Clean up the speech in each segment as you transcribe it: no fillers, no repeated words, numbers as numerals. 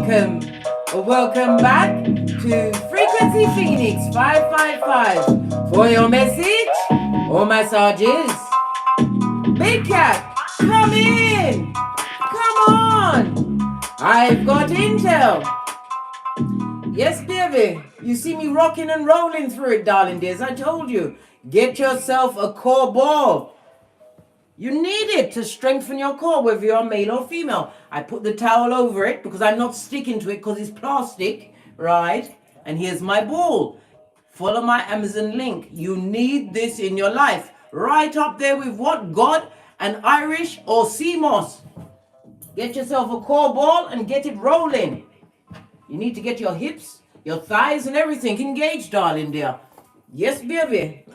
Welcome back to Frequency Phoenix 555 for your message or massages. Big Cat, come in! Come on! I've got intel. Yes, baby, you see me rocking and rolling through it, darling dears. I told you, get yourself a core ball. You need it to strengthen your core, whether you're male or female. I put the towel over it because I'm not sticking to it because it's plastic, right? And here's my ball. Follow my Amazon link. You need this in your life. Right up there with what? God and Irish or sea moss. Get yourself a core ball and get it rolling. You need to get your hips, your thighs and everything engaged, darling dear. Yes, baby.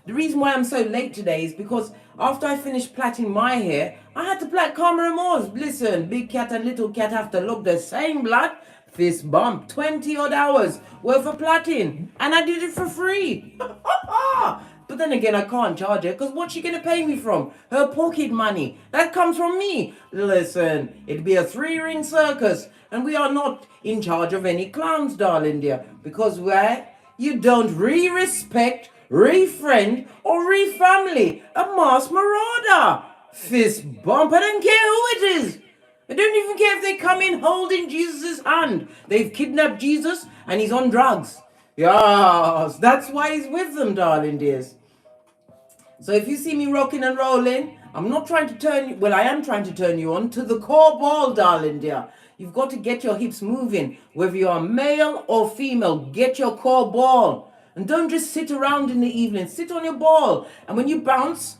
The reason why I'm so late today is because after I finished plaiting my hair, I had to plait Karma and Moore's. Listen, Big Cat and Little Cat have to look the same blood. Fist bump, 20 odd hours worth of plaiting. And I did it for free. But then again, I can't charge her because what's she going to pay me from? Her pocket money. That comes from me. Listen, it'd be a 3-ring circus. And we are not in charge of any clowns, darling dear. Because you don't respect, friend or family a masked marauder. Fist bump. I don't care who it is. I don't even care if they come in holding Jesus' hand. They've kidnapped Jesus and he's on drugs. Yes, that's why he's with them, darling dears. So if you see me rocking and rolling, I'm not trying to turn you, well, I am trying to turn you on to the core ball, darling dear. You've got to get your hips moving. Whether you're male or female, get your core ball. And don't just sit around in the evening. Sit on your ball. And when you bounce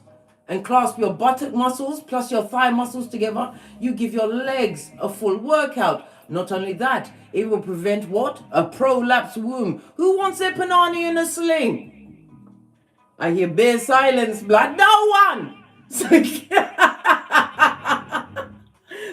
and clasp your buttock muscles plus your thigh muscles together, you give your legs a full workout. Not only that, it will prevent what? A prolapse womb. Who wants their panani in a sling? I hear bare silence, blood. No one!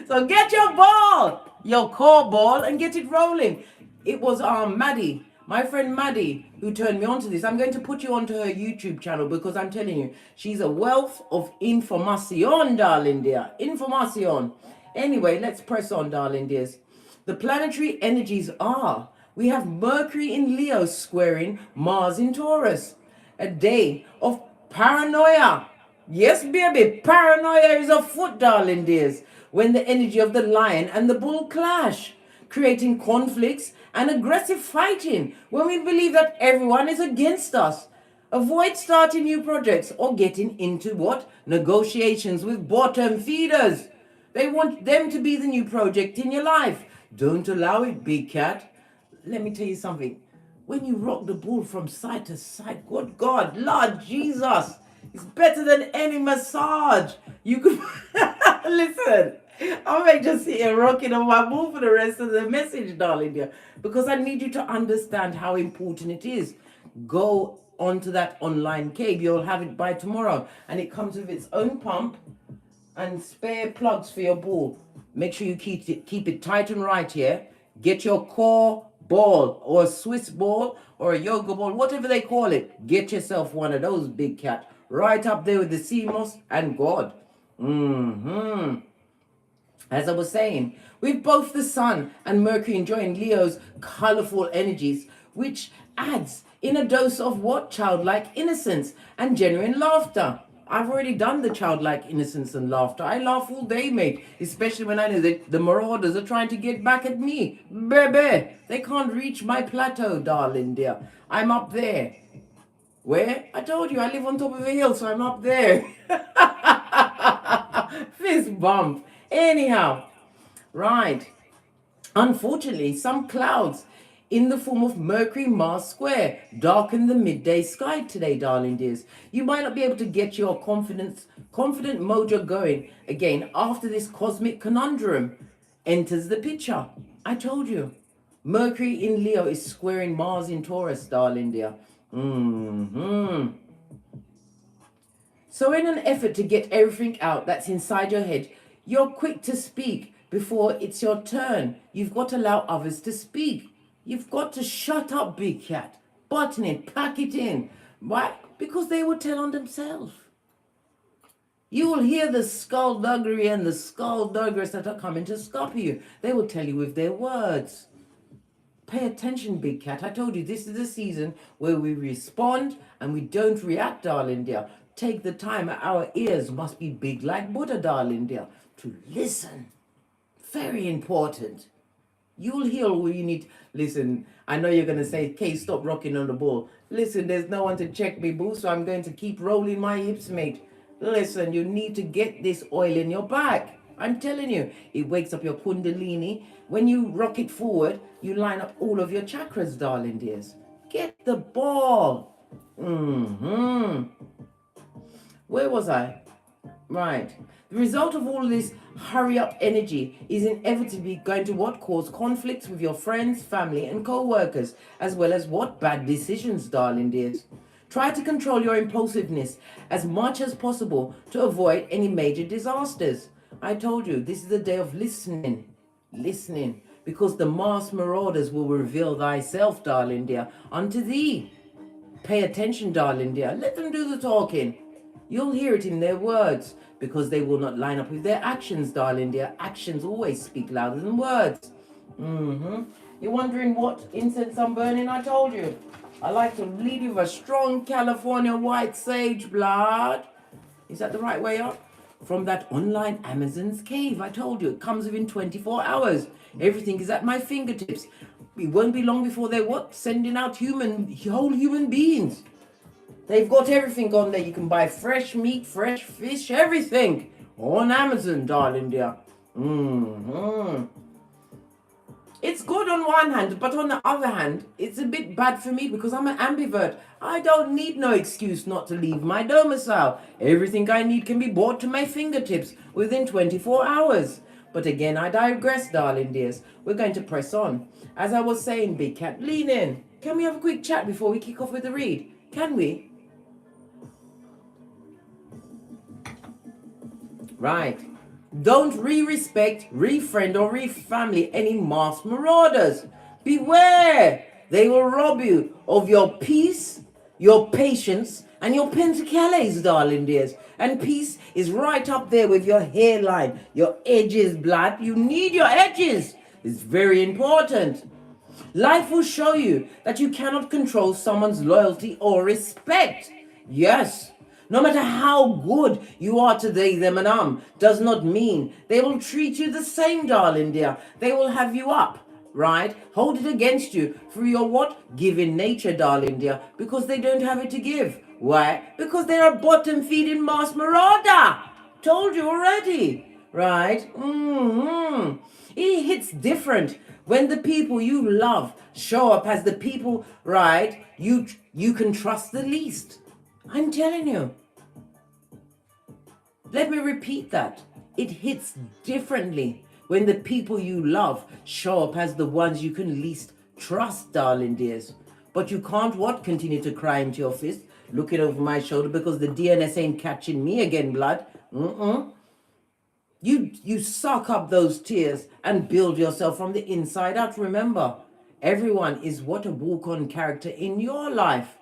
So get your ball, your core ball, and get it rolling. It was Maddie, my friend Maddie, who turned me on to this. I'm going to put you onto her YouTube channel because I'm telling you, she's a wealth of information, darling dear. Information. Anyway, let's press on, darling dears. The planetary energies are, we have Mercury in Leo squaring Mars in Taurus. A day of paranoia. Yes, baby, paranoia is afoot, darling dears, when the energy of the lion and the bull clash, creating conflicts and aggressive fighting when we believe that everyone is against us. Avoid starting new projects or getting into what? Negotiations with bottom feeders. They want them to be the new project in your life. Don't allow it, Big Cat. Let me tell you something. When you rock the ball from side to side, good God, Lord Jesus, it's better than any massage. You could, listen, I may just sit here rocking on my ball for the rest of the message, darling dear, because I need you to understand how important it is. Go onto that online cave. You'll have it by tomorrow. And it comes with its own pump and spare plugs for your ball. Make sure you keep it tight and right here. Get your core ball or a Swiss ball or a yoga ball, whatever they call it. Get yourself one of those, Big Cat. Right up there with the sea moss and God. As I was saying, with both the Sun and Mercury enjoying Leo's colorful energies, which adds in a dose of what? Childlike innocence and genuine laughter. I've already done the childlike innocence and laughter. I laugh all day, mate. Especially when I know that the marauders are trying to get back at me. Baby, they can't reach my plateau, darling dear. I'm up there. Where? I told you, I live on top of a hill, so I'm up there. Fist bump. Anyhow, right. Unfortunately, some clouds in the form of Mercury-Mars square darken the midday sky today, darling dears. You might not be able to get your confident mojo going again after this cosmic conundrum enters the picture. I told you, Mercury in Leo is squaring Mars in Taurus, darling dear. So in an effort to get everything out that's inside your head, you're quick to speak before it's your turn. You've got to allow others to speak. You've got to shut up, Big Cat. Button it, pack it in. Why? Because they will tell on themselves. You will hear the skullduggery and the skullduggers that are coming to stop you. They will tell you with their words. Pay attention, big cat. I told you this is a season where we respond and we don't react, darling dear. Take the time. Our ears must be big like Buddha, darling dear, to listen. Very important. You'll hear all you need. Listen, I know you're going to say, Kay, stop rocking on the ball. Listen, there's no one to check me, boo, so I'm going to keep rolling my hips, mate. Listen, you need to get this oil in your back. I'm telling you, it wakes up your kundalini. When you rock it forward, you line up all of your chakras, darling dears. Get the ball. Where was I? Right. The result of all this hurry up energy is inevitably going to what? Cause conflicts with your friends, family and co-workers, as well as what? Bad decisions, darling dears. Try to control your impulsiveness as much as possible to avoid any major disasters. I told you, this is a day of listening, because the masked marauders will reveal thyself, darling dear, unto thee. Pay attention, darling dear. Let them do the talking. You'll hear it in their words, because they will not line up with their actions, darling dear. Actions always speak louder than words. You're wondering what incense I'm burning? I told you. I like to lead you with a strong California white sage blood. Is that the right way up? From that online Amazon's cave. I told you, it comes within 24 hours. Everything is at my fingertips. It won't be long before they're what? Sending out whole human beings. They've got everything on there. You can buy fresh meat, fresh fish, everything on Amazon, darling dear. It's good on one hand, but on the other hand, it's a bit bad for me because I'm an ambivert. I don't need no excuse not to leave my domicile. Everything I need can be brought to my fingertips within 24 hours. But again, I digress, darling dears. We're going to press on. As I was saying, Big Cat, lean in. Can we have a quick chat before we kick off with the read? Can we? Right. Don't re-respect, re-friend or re-family any masked marauders. Beware. They will rob you of your peace, your patience, and your pentacles, darling dears. And peace is right up there with your hairline, your edges, blood. You need your edges. It's very important. Life will show you that you cannot control someone's loyalty or respect. Yes. No matter how good you are to them and does not mean they will treat you the same, darling dear. They will have you up, right? Hold it against you for your what? Giving nature, darling dear, because they don't have it to give. Why? Because they're a bottom-feeding masked marauder. Told you already, right? It hits different when the people you love show up as the people, right, you can trust the least. I'm telling you. Let me repeat that. It hits differently when the people you love show up as the ones you can least trust, darling dears. But you can't what? Continue to cry into your fist, looking over my shoulder because the DNS ain't catching me again, blood. You suck up those tears and build yourself from the inside out. Remember, everyone is what? A walk-on character in your life.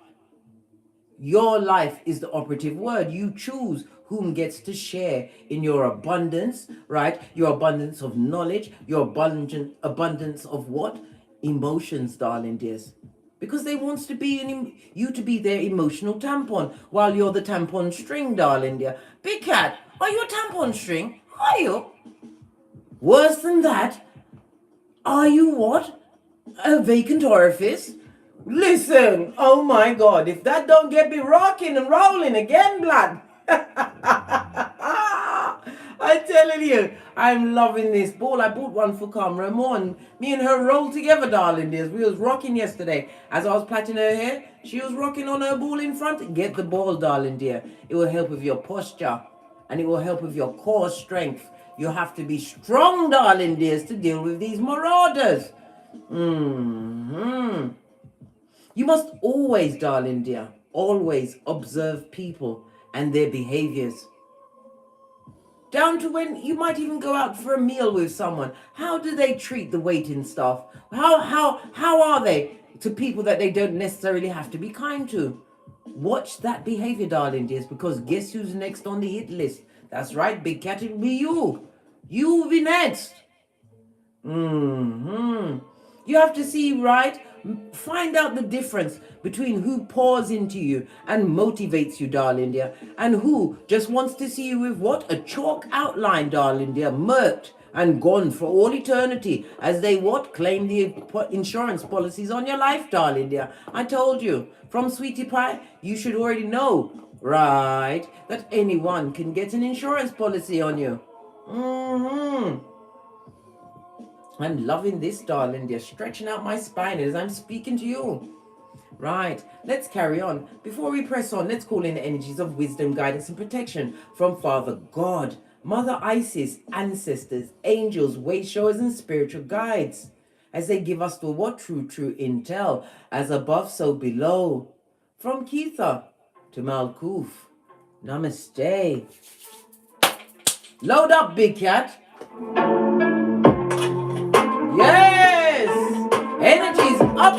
Your life is the operative word. You choose whom gets to share in your abundance, right? Your abundance of knowledge, your abundance of what? Emotions, darling dears. Because they want to be you to be their emotional tampon while you're the tampon string, darling dear. Big Cat, are you a tampon string? Are you? Worse than that, are you what? A vacant orifice? Listen, oh my God, if that don't get me rocking and rolling again, blood. I'm telling you, I'm loving this ball. I bought one for Camera Mon. Me and her rolled together, darling dears. We was rocking yesterday. As I was plaiting her hair, she was rocking on her ball in front. Get the ball, darling dear. It will help with your posture. And it will help with your core strength. You have to be strong, darling dears, to deal with these marauders. You must always, darling dear, always observe people and their behaviors. Down to when you might even go out for a meal with someone. How do they treat the waiting staff? How are they to people that they don't necessarily have to be kind to? Watch that behavior, darling dears, because guess who's next on the hit list? That's right, big cat, it'll be you. You will be next. You have to see, right? Find out the difference between who pours into you and motivates you, darling dear, and who just wants to see you with what? A chalk outline, darling dear, murked and gone for all eternity as they what? Claim the insurance policies on your life, darling dear. I told you, from Sweetie Pie, you should already know, right, that anyone can get an insurance policy on you. I'm loving this, darling dear, stretching out my spine as I'm speaking to you. Right, let's carry on. Before we press on, let's call in the energies of wisdom, guidance, and protection from Father God, Mother Isis, ancestors, angels, way showers, and spiritual guides, as they give us the what? True intel, as above, so below. From Keitha to Malkuth. Namaste. Load up, big cat. Yes! Energies up,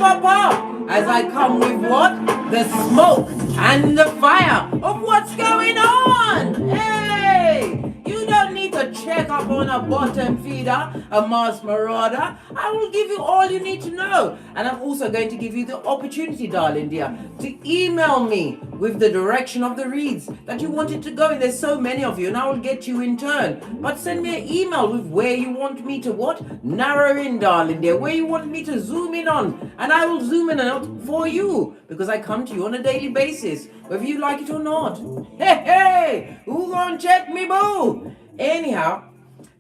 as I come with what? The smoke and the fire of what's going on! Hey! You don't need to check up on a bottom feeder, a Mars marauder. I will give you all you need to know. And I'm also going to give you the opportunity, darling dear, to email me with the direction of the reads that you want it to go. There's so many of you, and I will get you in turn. But send me an email with where you want me to what? Narrow in, darling dear, where you want me to zoom in on. And I will zoom in out for you, because I come to you on a daily basis, whether you like it or not. Hey, who gonna check me, boo? Anyhow,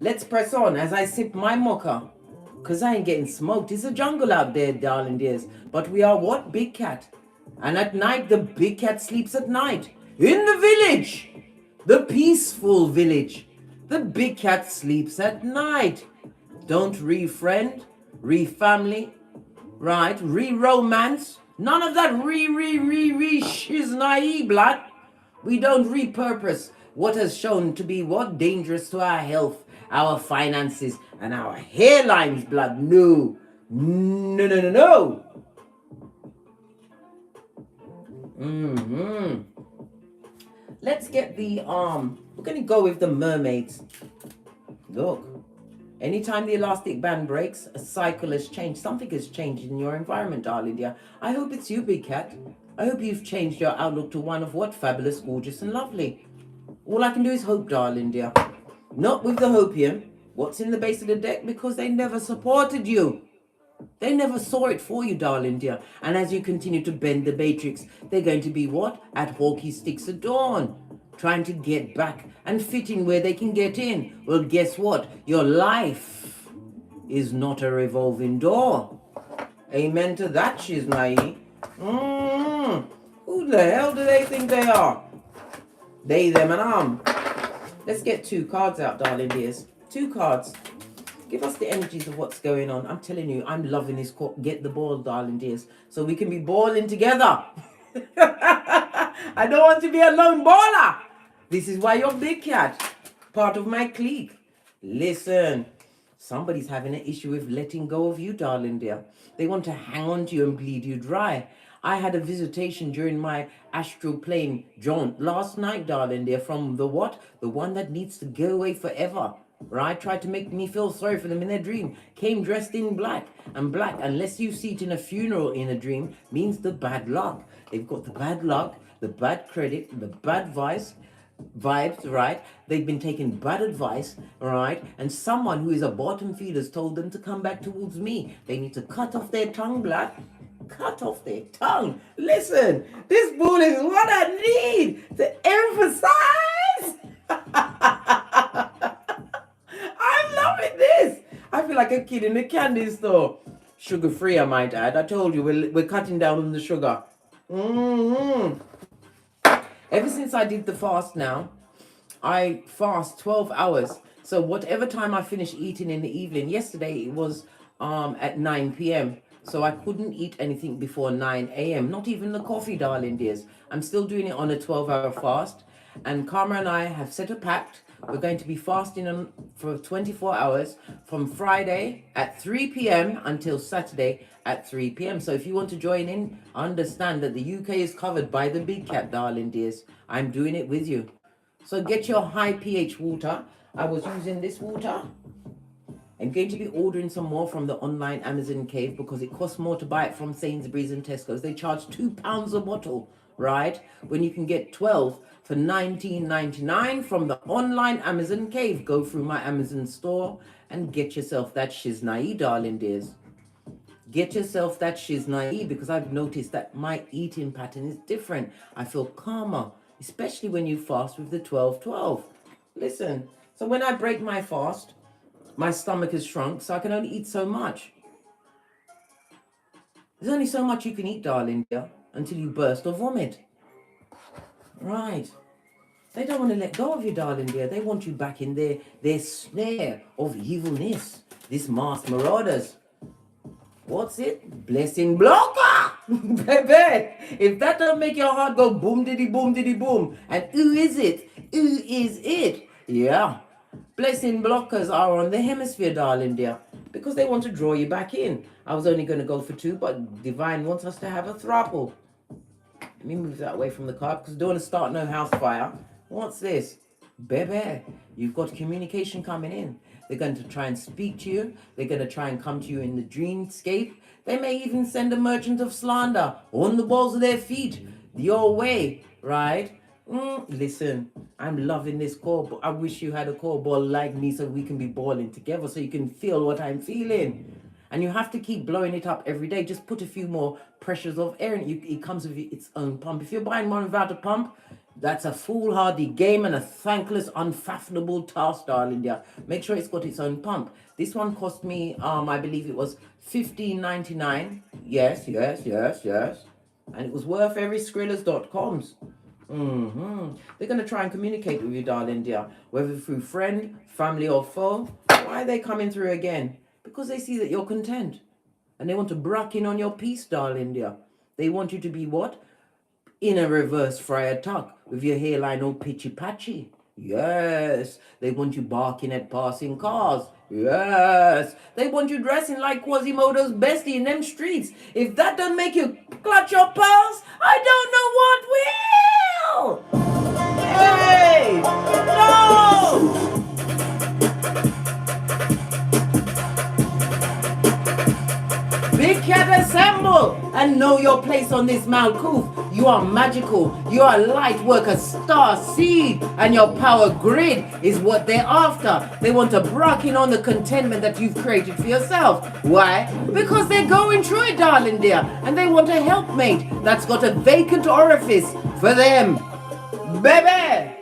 let's press on as I sip my mocha, because I ain't getting smoked. It's a jungle out there, darling dears. But we are what? Big cat. And at night, the big cat sleeps at night. In the village. The peaceful village. The big cat sleeps at night. Don't re-friend, re-family, right? Re-romance. None of that shiznai blood. We don't repurpose what has shown to be what? Dangerous to our health, our finances, and our hairlines, blood. No. No. Let's get the we're gonna go with the mermaids. Look, anytime the elastic band breaks, a cycle has changed. Something has changed in your environment, darling dear. I hope it's you, big cat. I hope you've changed your outlook to one of what? Fabulous, gorgeous, and lovely. All I can do is hope, darling dear. Not with the hopium. What's in the base of the deck? Because they never supported you. They never saw it for you, darling dear. And as you continue to bend the matrix, they're going to be what? At hawky sticks of dawn. Trying to get back and fit in where they can get in. Well, guess what? Your life is not a revolving door. Amen to that, Shiznai. Who the hell do they think they are? They, them, and Let's get 2 cards out, darling dears. 2 cards. Give us the energies of what's going on. I'm telling you, I'm loving this get the ball, darling dears, so we can be balling together. I don't want to be a lone baller. This is why you're big cat, part of my clique. Listen, somebody's having an issue with letting go of you, darling dear. They want to hang on to you and bleed you dry. I had a visitation during my astral plane jaunt last night, darling dear, from the what? The one that needs to go away forever. Right? Tried to make me feel sorry for them in their dream. Came dressed in black. And black, unless you see it in a funeral in a dream, means the bad luck. They've got the bad luck, the bad credit, the bad vibes, right? They've been taking bad advice, right? And someone who is a bottom feeder's told them to come back towards me. They need to cut off their tongue, blood. Cut off their tongue. Listen, this bull is what I need to emphasize. I'm loving this. I feel like a kid in a candy store. Sugar-free, I might add. I told you, we're cutting down on the sugar. Ever since I did the fast now, I fast 12 hours. So whatever time I finish eating in the evening, yesterday it was at 9 p.m. So I couldn't eat anything before 9 a.m. Not even the coffee, darling dears. I'm still doing it on a 12-hour fast. And Karma and I have set a pact. We're going to be fasting for 24 hours from Friday at 3 p.m. until Saturday at 3 p.m. So if you want to join in, understand that the UK is covered by the big cat, darling dears. I'm doing it with you. So get your high pH water. I was using this water. I'm going to be ordering some more from the online Amazon cave because it costs more to buy it from Sainsbury's and Tesco's. They charge £2 a bottle, right? When you can get 12 for $19.99 from the online Amazon cave. Go through my Amazon store and get yourself that shiznai, darling dears. Get yourself that shiznai, because I've noticed that my eating pattern is different. I feel calmer, especially when you fast with the 12-12. Listen, so when I break my fast, my stomach has shrunk, so I can only eat so much. There's only so much you can eat, darling, dear, until you burst or vomit. Right. They don't want to let go of you, darling, dear. They want you back in their snare of evilness. This masked marauders. What's it? Blessing blocker! Baby, if that don't make your heart go boom diddy boom, and who is it? Who is it? Yeah. Blessing blockers are on the hemisphere, darling dear, because they want to draw you back in. I was only going to go for 2, but Divine wants us to have a throuple. Let me move that away from the card because I don't want to start no house fire. What's this? Baby, you've got communication coming in. They're going to try and speak to you. They're going to try and come to you in the dreamscape. They may even send a merchant of slander on the balls of their feet your way, right? Listen, I'm loving this core, but I wish you had a core ball like me so we can be balling together so you can feel what I'm feeling. And you have to keep blowing it up every day. Just put a few more pressures of air in it. It comes with its own pump. If you're buying one without a pump, that's a foolhardy game and a thankless, unfathomable task, darling dear. Make sure it's got its own pump. This one cost me, I believe it was $15.99. Yes. And it was worth every Skrillers.coms. They're going to try and communicate with you, darling dear, whether through friend, family or foe. Why are they coming through again? Because they see that you're content. And they want to brack in on your peace, darling dear. They want you to be what? In a reverse friar tuck with your hairline all pitchy-patchy. Yes. They want you barking at passing cars. Yes. They want you dressing like Quasimodo's bestie in them streets. If that doesn't make you clutch your pearls, I don't know what will. Hey! No! Big cat, assemble and know your place on this Malkuth. You are magical. You are light worker, star seed, and your power grid is what they're after. They want to brack in on the contentment that you've created for yourself. Why? Because they're going through it, darling dear, and they want a helpmate that's got a vacant orifice for them. Baby,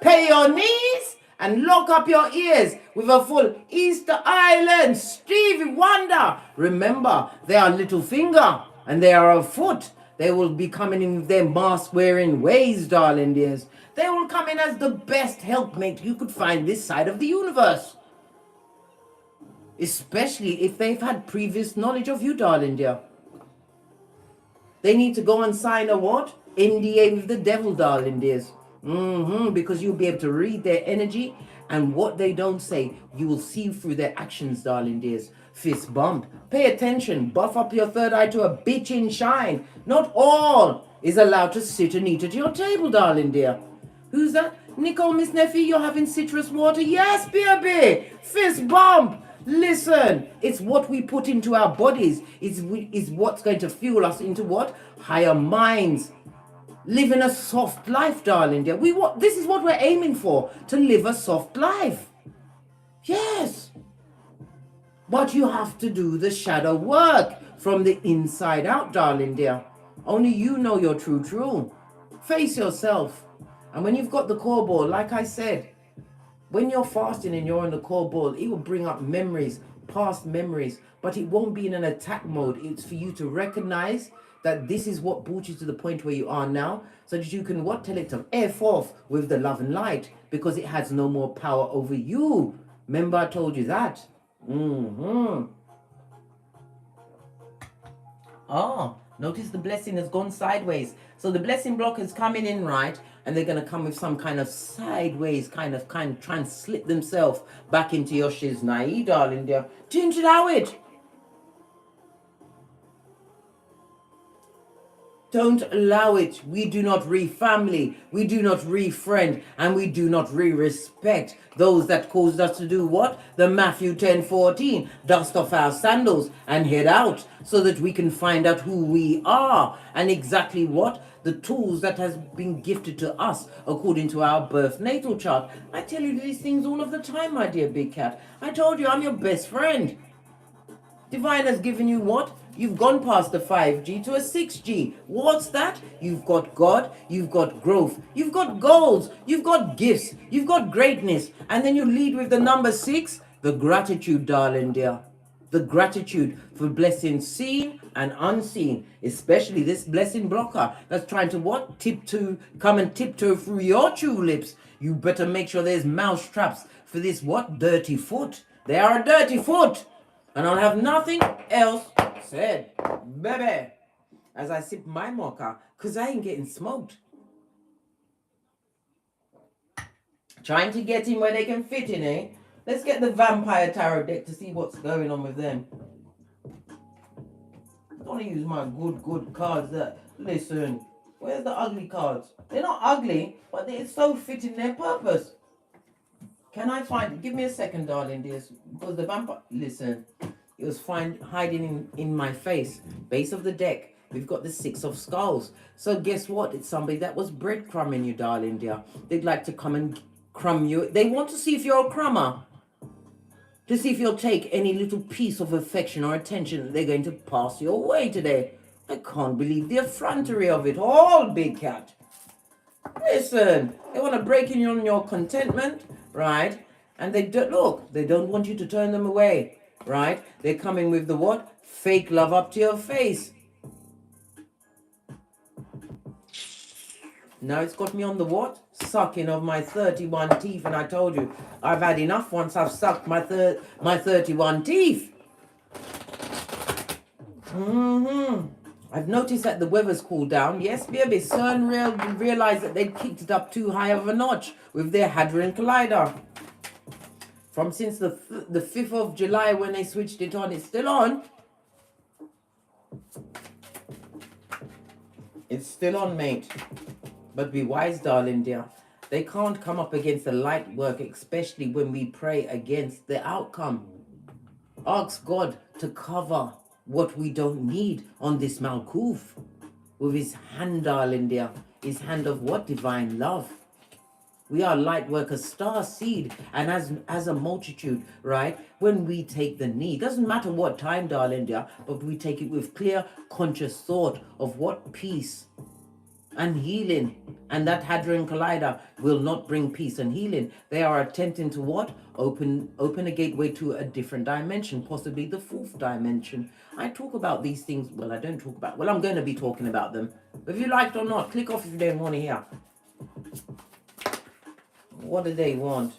pay your knees and lock up your ears with a full Easter Island Stevie Wonder. Remember, they are little finger and they are a foot. They will be coming in with their mask-wearing ways, darling dears. They will come in as the best helpmate you could find this side of the universe. Especially if they've had previous knowledge of you, darling dear. They need to go and sign a what? NDA with the devil, darling dears. Because you'll be able to read their energy, and what they don't say, you will see through their actions, darling dears. Fist bump. Pay attention. Buff up your third eye to a bitchin' shine. Not all is allowed to sit and eat at your table, darling dear. Who's that? Nicole, Miss Neffy, you're having citrus water? Yes, baby. Fist bump. Listen, it's what we put into our bodies. Is what's going to fuel us into what? Higher minds. Living a soft life, darling dear. This is what we're aiming for, to live a soft life. Yes. But you have to do the shadow work from the inside out, darling dear. Only you know your true. Face yourself. And when you've got the core ball, like I said, when you're fasting and you're on the core ball, it will bring up memories, past memories, but it won't be in an attack mode. It's for you to recognize that this is what brought you to the point where you are now, so that you can tell it to F off with the love and light, because it has no more power over you. Remember I told you that? Notice the blessing has gone sideways. So the blessing block is coming in, right? And they're going to come with some kind of sideways, kind of try and slip themselves back into your shiznai, darling dear. Change it out. Don't allow it. We do not re-family, we do not re-friend, and we do not re-respect those that caused us to do what? The Matthew 10:14. Dust off our sandals and head out so that we can find out who we are and exactly what? The tools that has been gifted to us according to our birth natal chart. I tell you these things all of the time, my dear Big Cat. I told you I'm your best friend. Divine has given you what? You've gone past the 5G to a 6G. What's that? You've got God, you've got growth, you've got goals, you've got gifts, you've got greatness. And then you lead with the number 6, the gratitude, darling dear. The gratitude for blessings seen and unseen, especially this blessing blocker that's trying to what? Come and tiptoe through your tulips. You better make sure there's mouse traps for this what? Dirty foot. They are a dirty foot. And I'll have nothing else said, baby, as I sip my mocha, because I ain't getting smoked. Trying to get in where they can fit in, eh? Let's get the Vampire Tarot deck to see what's going on with them. I want to use my good cards that, listen, where's the ugly cards? They're not ugly, but they're so fitting their purpose. Can I find, give me a second, darling dears, because the vampire, listen, it was hiding in my face. Base of the deck, we've got the 6 of Skulls. So guess what? It's somebody that was breadcrumbing you, darling dear. They'd like to come and crumb you. They want to see if you're a crummer. To see if you'll take any little piece of affection or attention that they're going to pass your way today. I can't believe the effrontery of it all, Big Cat. Listen, they want to break in on your contentment, right? And they don't, look, they don't want you to turn them away, right? They're coming with the what? Fake love up to your face. Now it's got me on the what? Sucking of my 31 teeth. And I told you, I've had enough once I've sucked my 31 teeth. I've noticed that the weather's cooled down. Yes, baby, CERN realized that they'd kicked it up too high of a notch with their Hadron Collider. From since the 5th of July when they switched it on, it's still on. It's still on, mate. But be wise, darling dear. They can't come up against the light work, especially when we pray against the outcome. Ask God to cover what we don't need on this Malkuth. With his hand, darling dear. His hand of what? Divine love. We are light workers, star seed, and as a multitude, right? When we take the knee, doesn't matter what time, darling dear, but we take it with clear, conscious thought of what peace and healing. And that Hadron Collider will not bring peace and healing. They are attempting to what? Open a gateway to a different dimension, possibly the 4th dimension. I talk about these things, well, I don't talk about, well, I'm going to be talking about them. If you like it or not, click off if you don't want to hear. What do they want,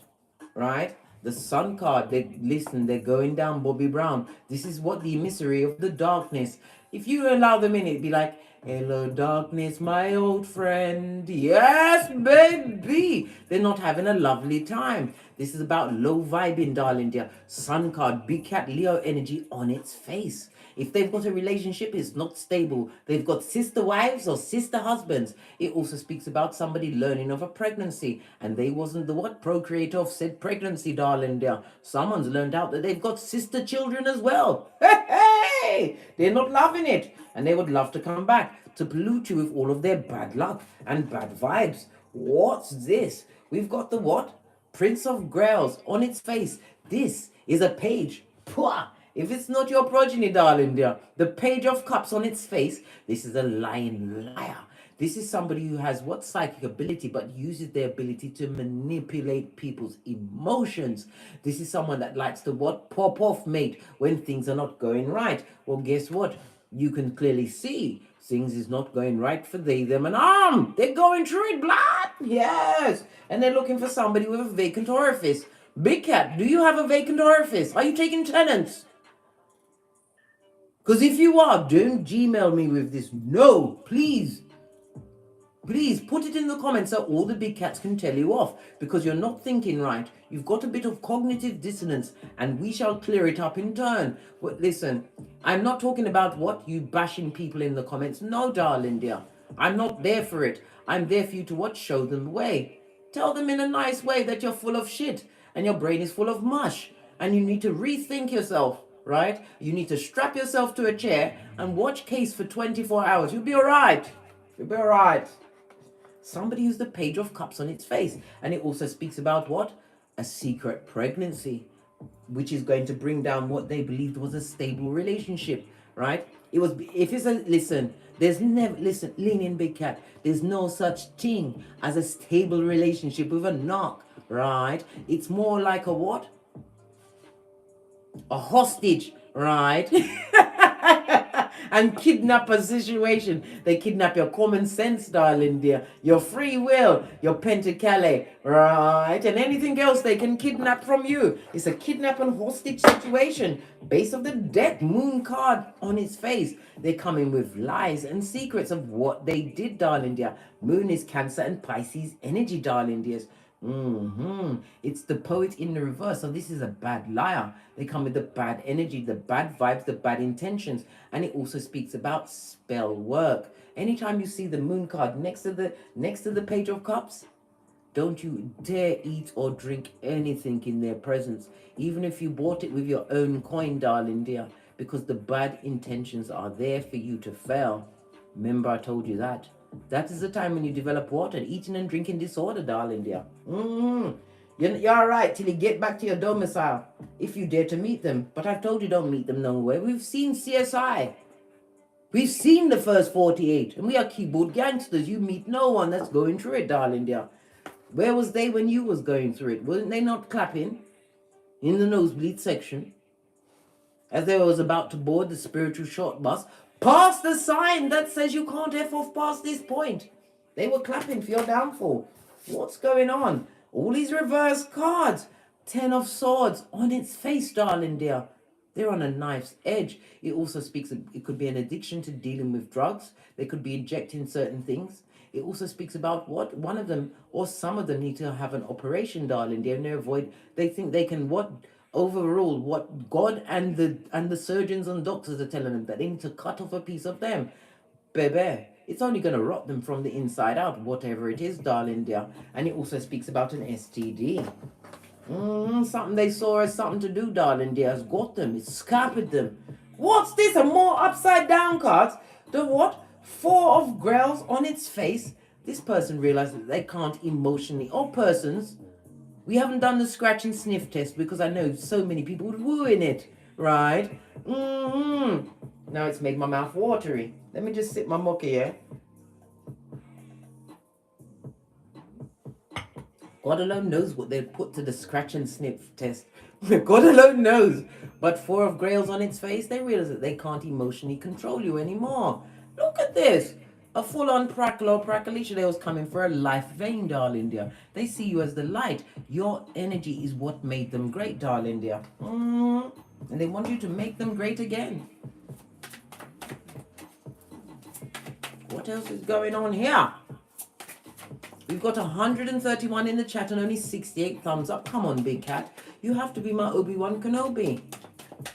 right? The Sun card, they're going down Bobby Brown. This is what the emissary of the darkness. If you allow them in, it'd be like, hello, darkness, my old friend. Yes, baby. They're not having a lovely time. This is about low vibing, darling dear. Sun card, Big Cat, Leo energy on its face. If they've got a relationship, it's not stable. They've got sister wives or sister husbands. It also speaks about somebody learning of a pregnancy. And they wasn't the what? Procreator of said pregnancy, darling dear. Someone's learned out that they've got sister children as well. Hey! They're not loving it. And they would love to come back to pollute you with all of their bad luck and bad vibes. What's this? We've got the what? Prince of Grails on its face. This is a page. Pwah! If it's not your progeny, darling dear, the Page of Cups on its face, this is a lying liar. This is somebody who has what? Psychic ability, but uses their ability to manipulate people's emotions. This is someone that likes to what? Pop off, mate, when things are not going right. Well, guess what? You can clearly see things is not going right for they, them, and they're going through it, blood. Yes. And they're looking for somebody with a vacant orifice. Big Cat, do you have a vacant orifice? Are you taking tenants? Because if you are, don't Gmail me with this. No, please. Please put it in the comments so all the big cats can tell you off, because you're not thinking right. You've got a bit of cognitive dissonance, and we shall clear it up in turn. But listen, I'm not talking about what you bashing people in the comments. No, darling dear. I'm not there for it. I'm there for you to what? Show them the way. Tell them in a nice way that you're full of shit and your brain is full of mush and you need to rethink yourself, right? You need to strap yourself to a chair and watch Case for 24 hours. You'll be all right. You'll be all right. Somebody used the Page of Cups on its face. And it also speaks about what? A secret pregnancy, which is going to bring down what they believed was a stable relationship, right? It was, if it's a, listen, there's never, listen, lean in, big cat. There's no such thing as a stable relationship with a knock, right? It's more like a what? A hostage, right? And kidnapper situation. They kidnap your common sense, darling dear, your free will, your pentacale, right? And anything else they can kidnap from you. It's a kidnap and hostage situation. Base of the deck, moon card on its face. They come in with lies and secrets of what they did, darling dear. Moon is Cancer and Pisces energy, darling dears. It's the poet in the reverse. So this is a bad liar. They come with the bad energy, the bad vibes, the bad intentions. And it also speaks about spell work. Anytime you see the moon card next to the Page of Cups, don't you dare eat or drink anything in their presence, even if you bought it with your own coin, darling dear, because the bad intentions are there for you to fail. Remember, I told you that. That is the time when you develop what? An eating and drinking disorder, darling dear. You're all right till you get back to your domicile, if you dare to meet them. But I've told you don't meet them nowhere. We've seen CSI. We've seen the first 48. And we are keyboard gangsters. You meet no one that's going through it, darling dear. Where was they when you was going through it? Weren't they not clapping in the nosebleed section as they was about to board the spiritual short bus past the sign that says you can't F off past this point? They were clapping for your downfall. What's going on? All these reverse cards. 10 of Swords on its face, darling dear. They're on a knife's edge. It also speaks, it could be an addiction to dealing with drugs. They could be injecting certain things. It also speaks about what one of them or some of them need to have an operation, darling dear, and they think they can what? Overrule what God and the surgeons and doctors are telling them, that they need to cut off a piece of them. Baby, it's only going to rot them from the inside out, whatever it is, darling dear. And it also speaks about an STD. Something they saw as something to do, darling dear, has got them. It's scarped them. What's this? A more upside down cards? The what? 4 of Grails on its face. This person realized that they can't emotionally, or persons. We haven't done the scratch and sniff test because I know so many people would woo in it, right? Now it's made my mouth watery. Let me just sip my mocha here. God alone knows what they put to the scratch and sniff test. God alone knows. But 4 of Grails on its face, they realize that they can't emotionally control you anymore. Look at this. A full-on prackle or prackalicia. They was coming for a life vein, darling dear. They see you as the light. Your energy is what made them great, darling dear. And they want you to make them great again. What else is going on here? We've got 131 in the chat and only 68 thumbs up. Come on, big cat. You have to be my Obi-Wan Kenobi.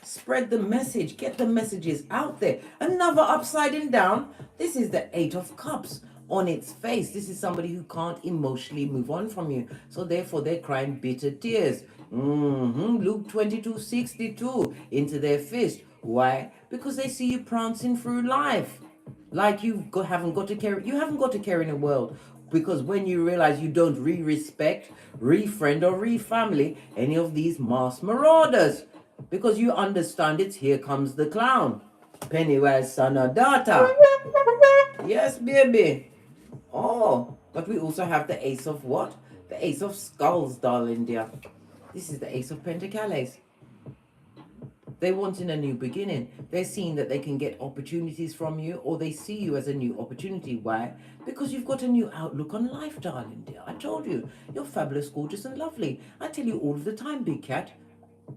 Spread the message. Get the messages out there. Another upside down. This is the 8 of Cups on its face. This is somebody who can't emotionally move on from you. So therefore, they're crying bitter tears. Luke 22:62 into their fist. Why? Because they see you prancing through life. Like you haven't got to care in the world. Because when you realize you don't re-respect, re-friend or re-family any of these masked marauders. Because you understand it's here comes the clown. Pennywise son or daughter. Yes, baby. Oh, but we also have the Ace of what? The Ace of Skulls, darling dear. This is the Ace of Pentacles. They're wanting a new beginning. They're seeing that they can get opportunities from you, or they see you as a new opportunity. Why? Because you've got a new outlook on life, darling dear. I told you, you're fabulous, gorgeous, and lovely. I tell you all of the time, big cat.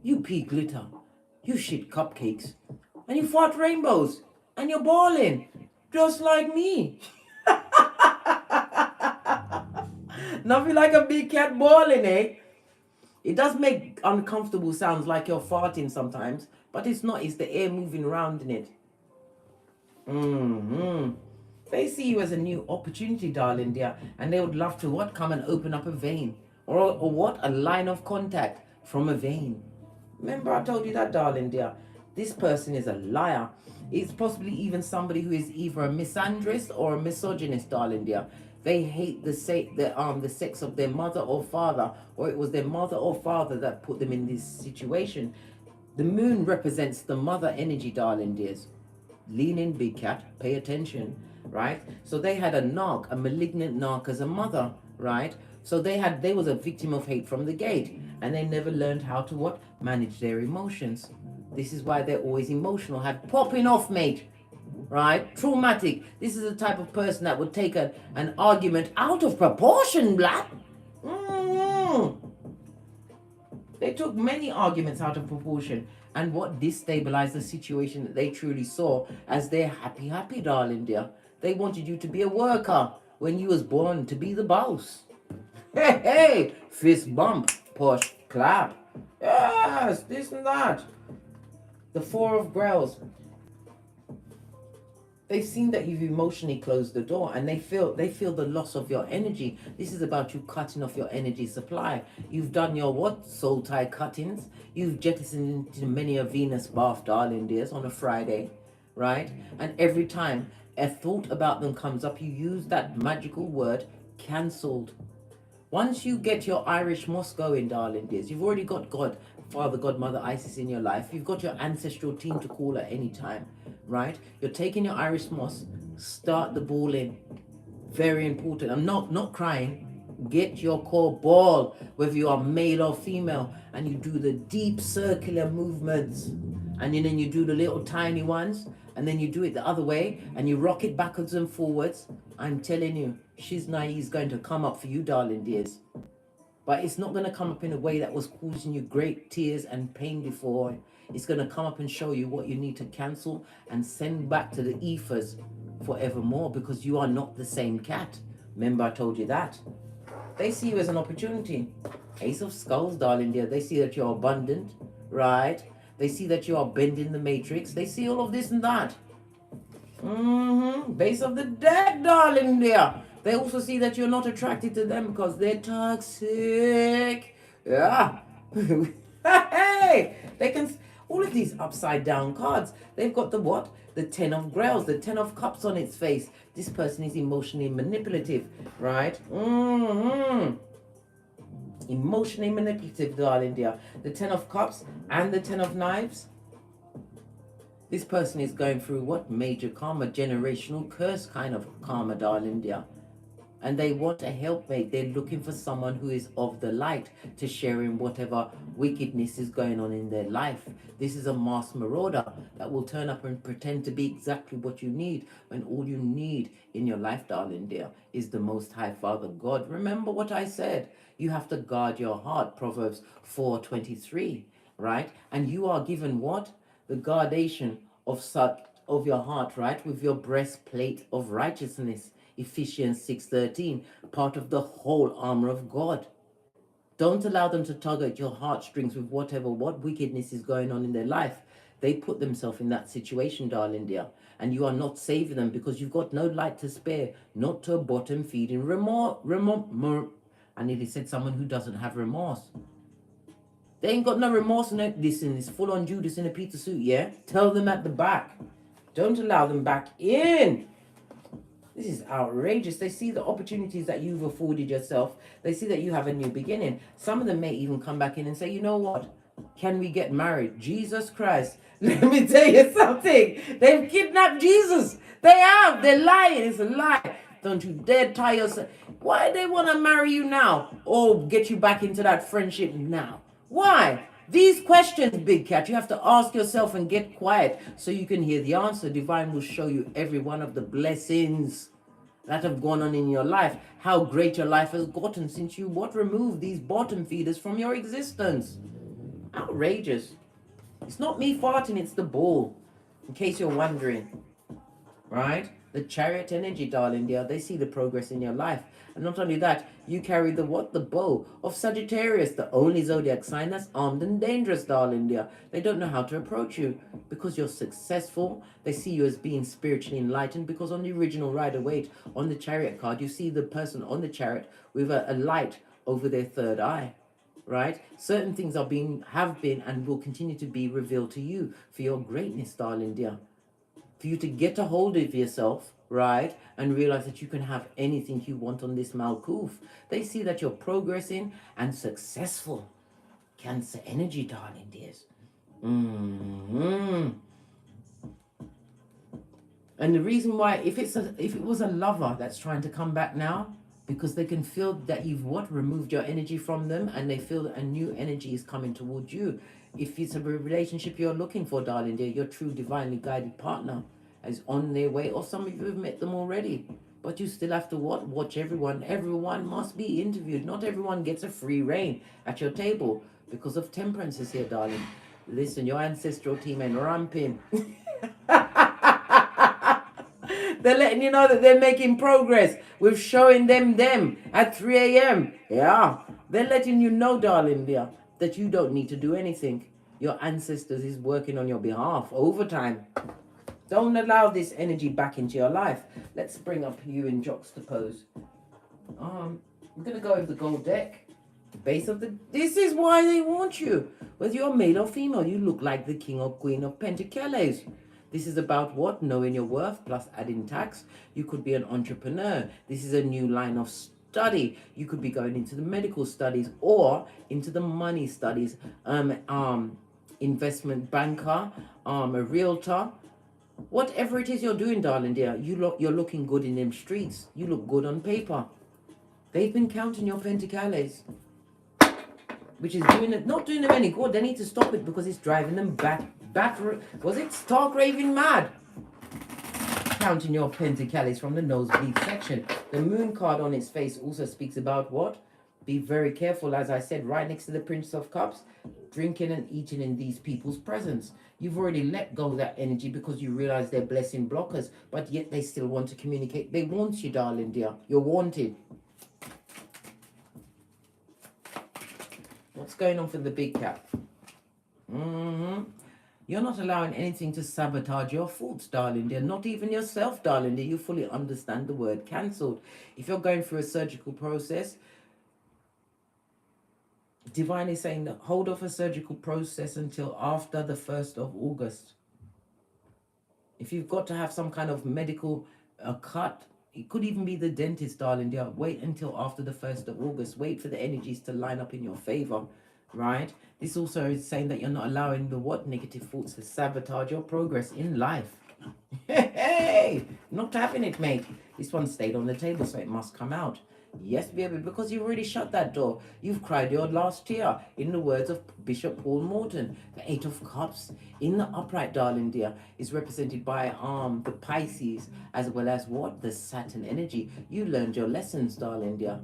You pea glitter. You shit cupcakes. And you fart rainbows. And you're balling. Just like me. Nothing like a big cat bawling, eh? It does make uncomfortable sounds like you're farting sometimes, but it's not. It's the air moving around in it. They see you as a new opportunity, darling dear, and they would love to what? Come and open up a vein. Or what? A line of contact from a vein. Remember I told you that, darling dear. This person is a liar. It's possibly even somebody who is either a misandrist or a misogynist, darling dear. They hate the sex of their mother or father, or it was their mother or father that put them in this situation. The moon represents the mother energy, darling dears. Lean in, big cat, pay attention, right? So they had a narc, a malignant narc as a mother, right? So they was a victim of hate from the gate, and they never learned how to what? Manage their emotions. This is why they're always emotional, had popping off, mate, right? Traumatic. This is the type of person that would take an argument out of proportion, black. They took many arguments out of proportion, and what destabilized the situation that they truly saw as their happy, darling dear. They wanted you to be a worker when you was born to be the boss. Hey, fist bump, push, clap. Yes, this and that. The Four of Grails. They've seen that you've emotionally closed the door, and they feel the loss of your energy. This is about you cutting off your energy supply. You've done your what? Soul tie cuttings. You've jettisoned into many a Venus bath, darling dears, on a Friday, right? And every time a thought about them comes up, you use that magical word, cancelled. Once you get your Irish moss going, darling dears, you've already got God, Father, God, Mother, Isis in your life. You've got your ancestral team to call at any time, right? You're taking your Irish moss, start the ball in. Very important. I'm not crying. Get your core ball, whether you are male or female, and you do the deep circular movements. And then you do the little tiny ones, and then you do it the other way, and you rock it backwards and forwards. I'm telling you, Shiznai is going to come up for you, darling dears. But it's not going to come up in a way that was causing you great tears and pain before. It's going to come up and show you what you need to cancel and send back to the ethers forevermore, because you are not the same cat. Remember I told you that. They see you as an opportunity. Ace of Skulls, darling dear. They see that you're abundant, right? They see that you are bending the matrix. They see all of this and that. Base of the dead, darling dear. They also see that you're not attracted to them because they're toxic. Yeah. Hey, they can, all of these upside down cards, they've got the what? The 10 of Grails, the 10 of Cups on its face. This person is emotionally manipulative, right? Emotionally manipulative, darling dear. The 10 of Cups and the 10 of Knives. This person is going through what? Major karma, generational curse kind of karma, darling dear. And they want a helpmate. They're looking for someone who is of the light to share in whatever wickedness is going on in their life. This is a masked marauder that will turn up and pretend to be exactly what you need, when all you need in your life, darling dear, is the Most High Father God. Remember what I said. You have to guard your heart, Proverbs 4:23, right? And you are given what? The guardation of your heart, right? With your breastplate of righteousness. Ephesians 6:13, part of the whole armor of God. Don't allow them to tug at your heartstrings with what wickedness is going on in their life. They put themselves in that situation, darling dear, and you are not saving them because you've got no light to spare, not to a bottom feeding remorse. I nearly said someone who doesn't have remorse. They ain't got no remorse in it. Listen, it's full on Judas in a pizza suit, yeah? Tell them at the back. Don't allow them back in. This is outrageous. They see the opportunities that you've afforded yourself. They see that you have a new beginning. Some of them may even come back in and say, you know what? Can we get married? Jesus Christ. Let me tell you something. They've kidnapped Jesus. They have. They're lying. It's a lie. Don't you dare tie yourself. Why do they want to marry you now? Or get you back into that friendship now? Why? These questions, big cat, you have to ask yourself and get quiet so you can hear the answer. Divine will show you every one of the blessings that have gone on in your life. How great your life has gotten since you removed these bottom feeders from your existence. Outrageous. It's not me farting, it's the ball. In case you're wondering. Right? The Chariot energy, darling dear. They see the progress in your life. And not only that, you carry the what? The bow of Sagittarius, the only zodiac sign that's armed and dangerous, darling dear. They don't know how to approach you because you're successful. They see you as being spiritually enlightened because on the original Rider-Waite, on the Chariot card, you see the person on the chariot with a light over their third eye. Right? Certain things have been and will continue to be revealed to you for your greatness, darling dear. For you to get a hold of yourself, right, and realize that you can have anything you want on this Malkuth. They see that you're progressing and successful. Cancer energy, darling dears. And the reason why, if it was a lover that's trying to come back now, because they can feel that you've removed your energy from them, and they feel that a new energy is coming towards you. If it's a relationship you're looking for, darling dear, your true divinely guided partner is on their way, or some of you have met them already. But you still have to watch everyone. Everyone must be interviewed. Not everyone gets a free reign at your table because of temperances here, darling. Listen, your ancestral team ain't ramping. They're letting you know that they're making progress with showing them at 3 a.m. Yeah, they're letting you know, darling dear, that you don't need to do anything. Your ancestors is working on your behalf overtime. Don't allow this energy back into your life. Let's bring up you in juxtapose. I'm gonna go with the gold deck. The base of the. This is why they want you. Whether you're male or female, you look like the king or queen of Pentacles. This is about what? Knowing your worth plus adding tax. You could be an entrepreneur. This is a new line of study. You could be going into the medical studies or into the money studies. Investment banker, a realtor. Whatever it is you're doing, darling dear, you're looking good in them streets. You look good on paper. They've been counting your Pentacles, which is not doing them any good. They need to stop it because it's driving them was it stark raving mad? Counting your Pentacles from the nosebleed section. The moon card on its face also speaks about what? Be very careful, as I said, right next to the Prince of Cups, drinking and eating in these people's presence. You've already let go of that energy because you realize they're blessing blockers, but yet they still want to communicate. They want you, darling dear. You're wanted. What's going on for the big cat? You're not allowing anything to sabotage your thoughts, darling dear. Not even yourself, darling dear. You fully understand the word cancelled. If you're going through a surgical process, Divine is saying that hold off a surgical process until after the 1st of August. If you've got to have some kind of medical cut, it could even be the dentist, darling dear. Wait until after the 1st of August. Wait for the energies to line up in your favor, right? This also is saying that you're not allowing the negative thoughts to sabotage your progress in life. Hey, not having it, mate. This one stayed on the table, so it must come out. Yes, baby, because you've already shut that door. You've cried your last tear, in the words of Bishop Paul Morton. The 8 of Cups in the upright, darling dear, is represented by the Pisces, as well as what? The Saturn energy. You learned your lessons, darling dear.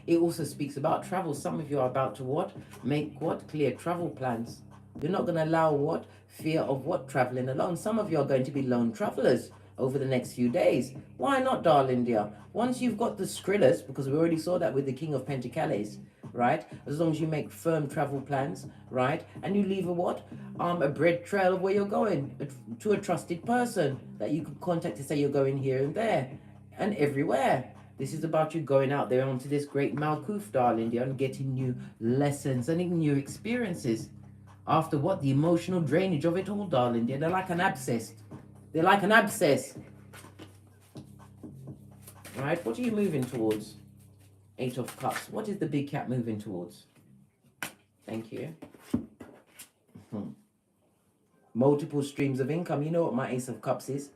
It also speaks about travel. Some of you are about to what? Make what? Clear travel plans. You're not going to allow what? Fear of what? Traveling alone. Some of you are going to be lone travelers over the next few days. Why not, darling dear? Once you've got the Skrillers, because we already saw that with the King of Pentacles, right? As long as you make firm travel plans, right? And you leave a what? A bread trail of where you're going to a trusted person that you can contact to say you're going here and there and everywhere. This is about you going out there onto this great Malkuth, darling dear, and getting new lessons and new experiences. After what? The emotional drainage of it all, darling dear. They're like an abscess. They're like an abscess. Right? What are you moving towards? 8 of Cups. What is the big cat moving towards? Thank you. Multiple streams of income. You know what my Ace of Cups is?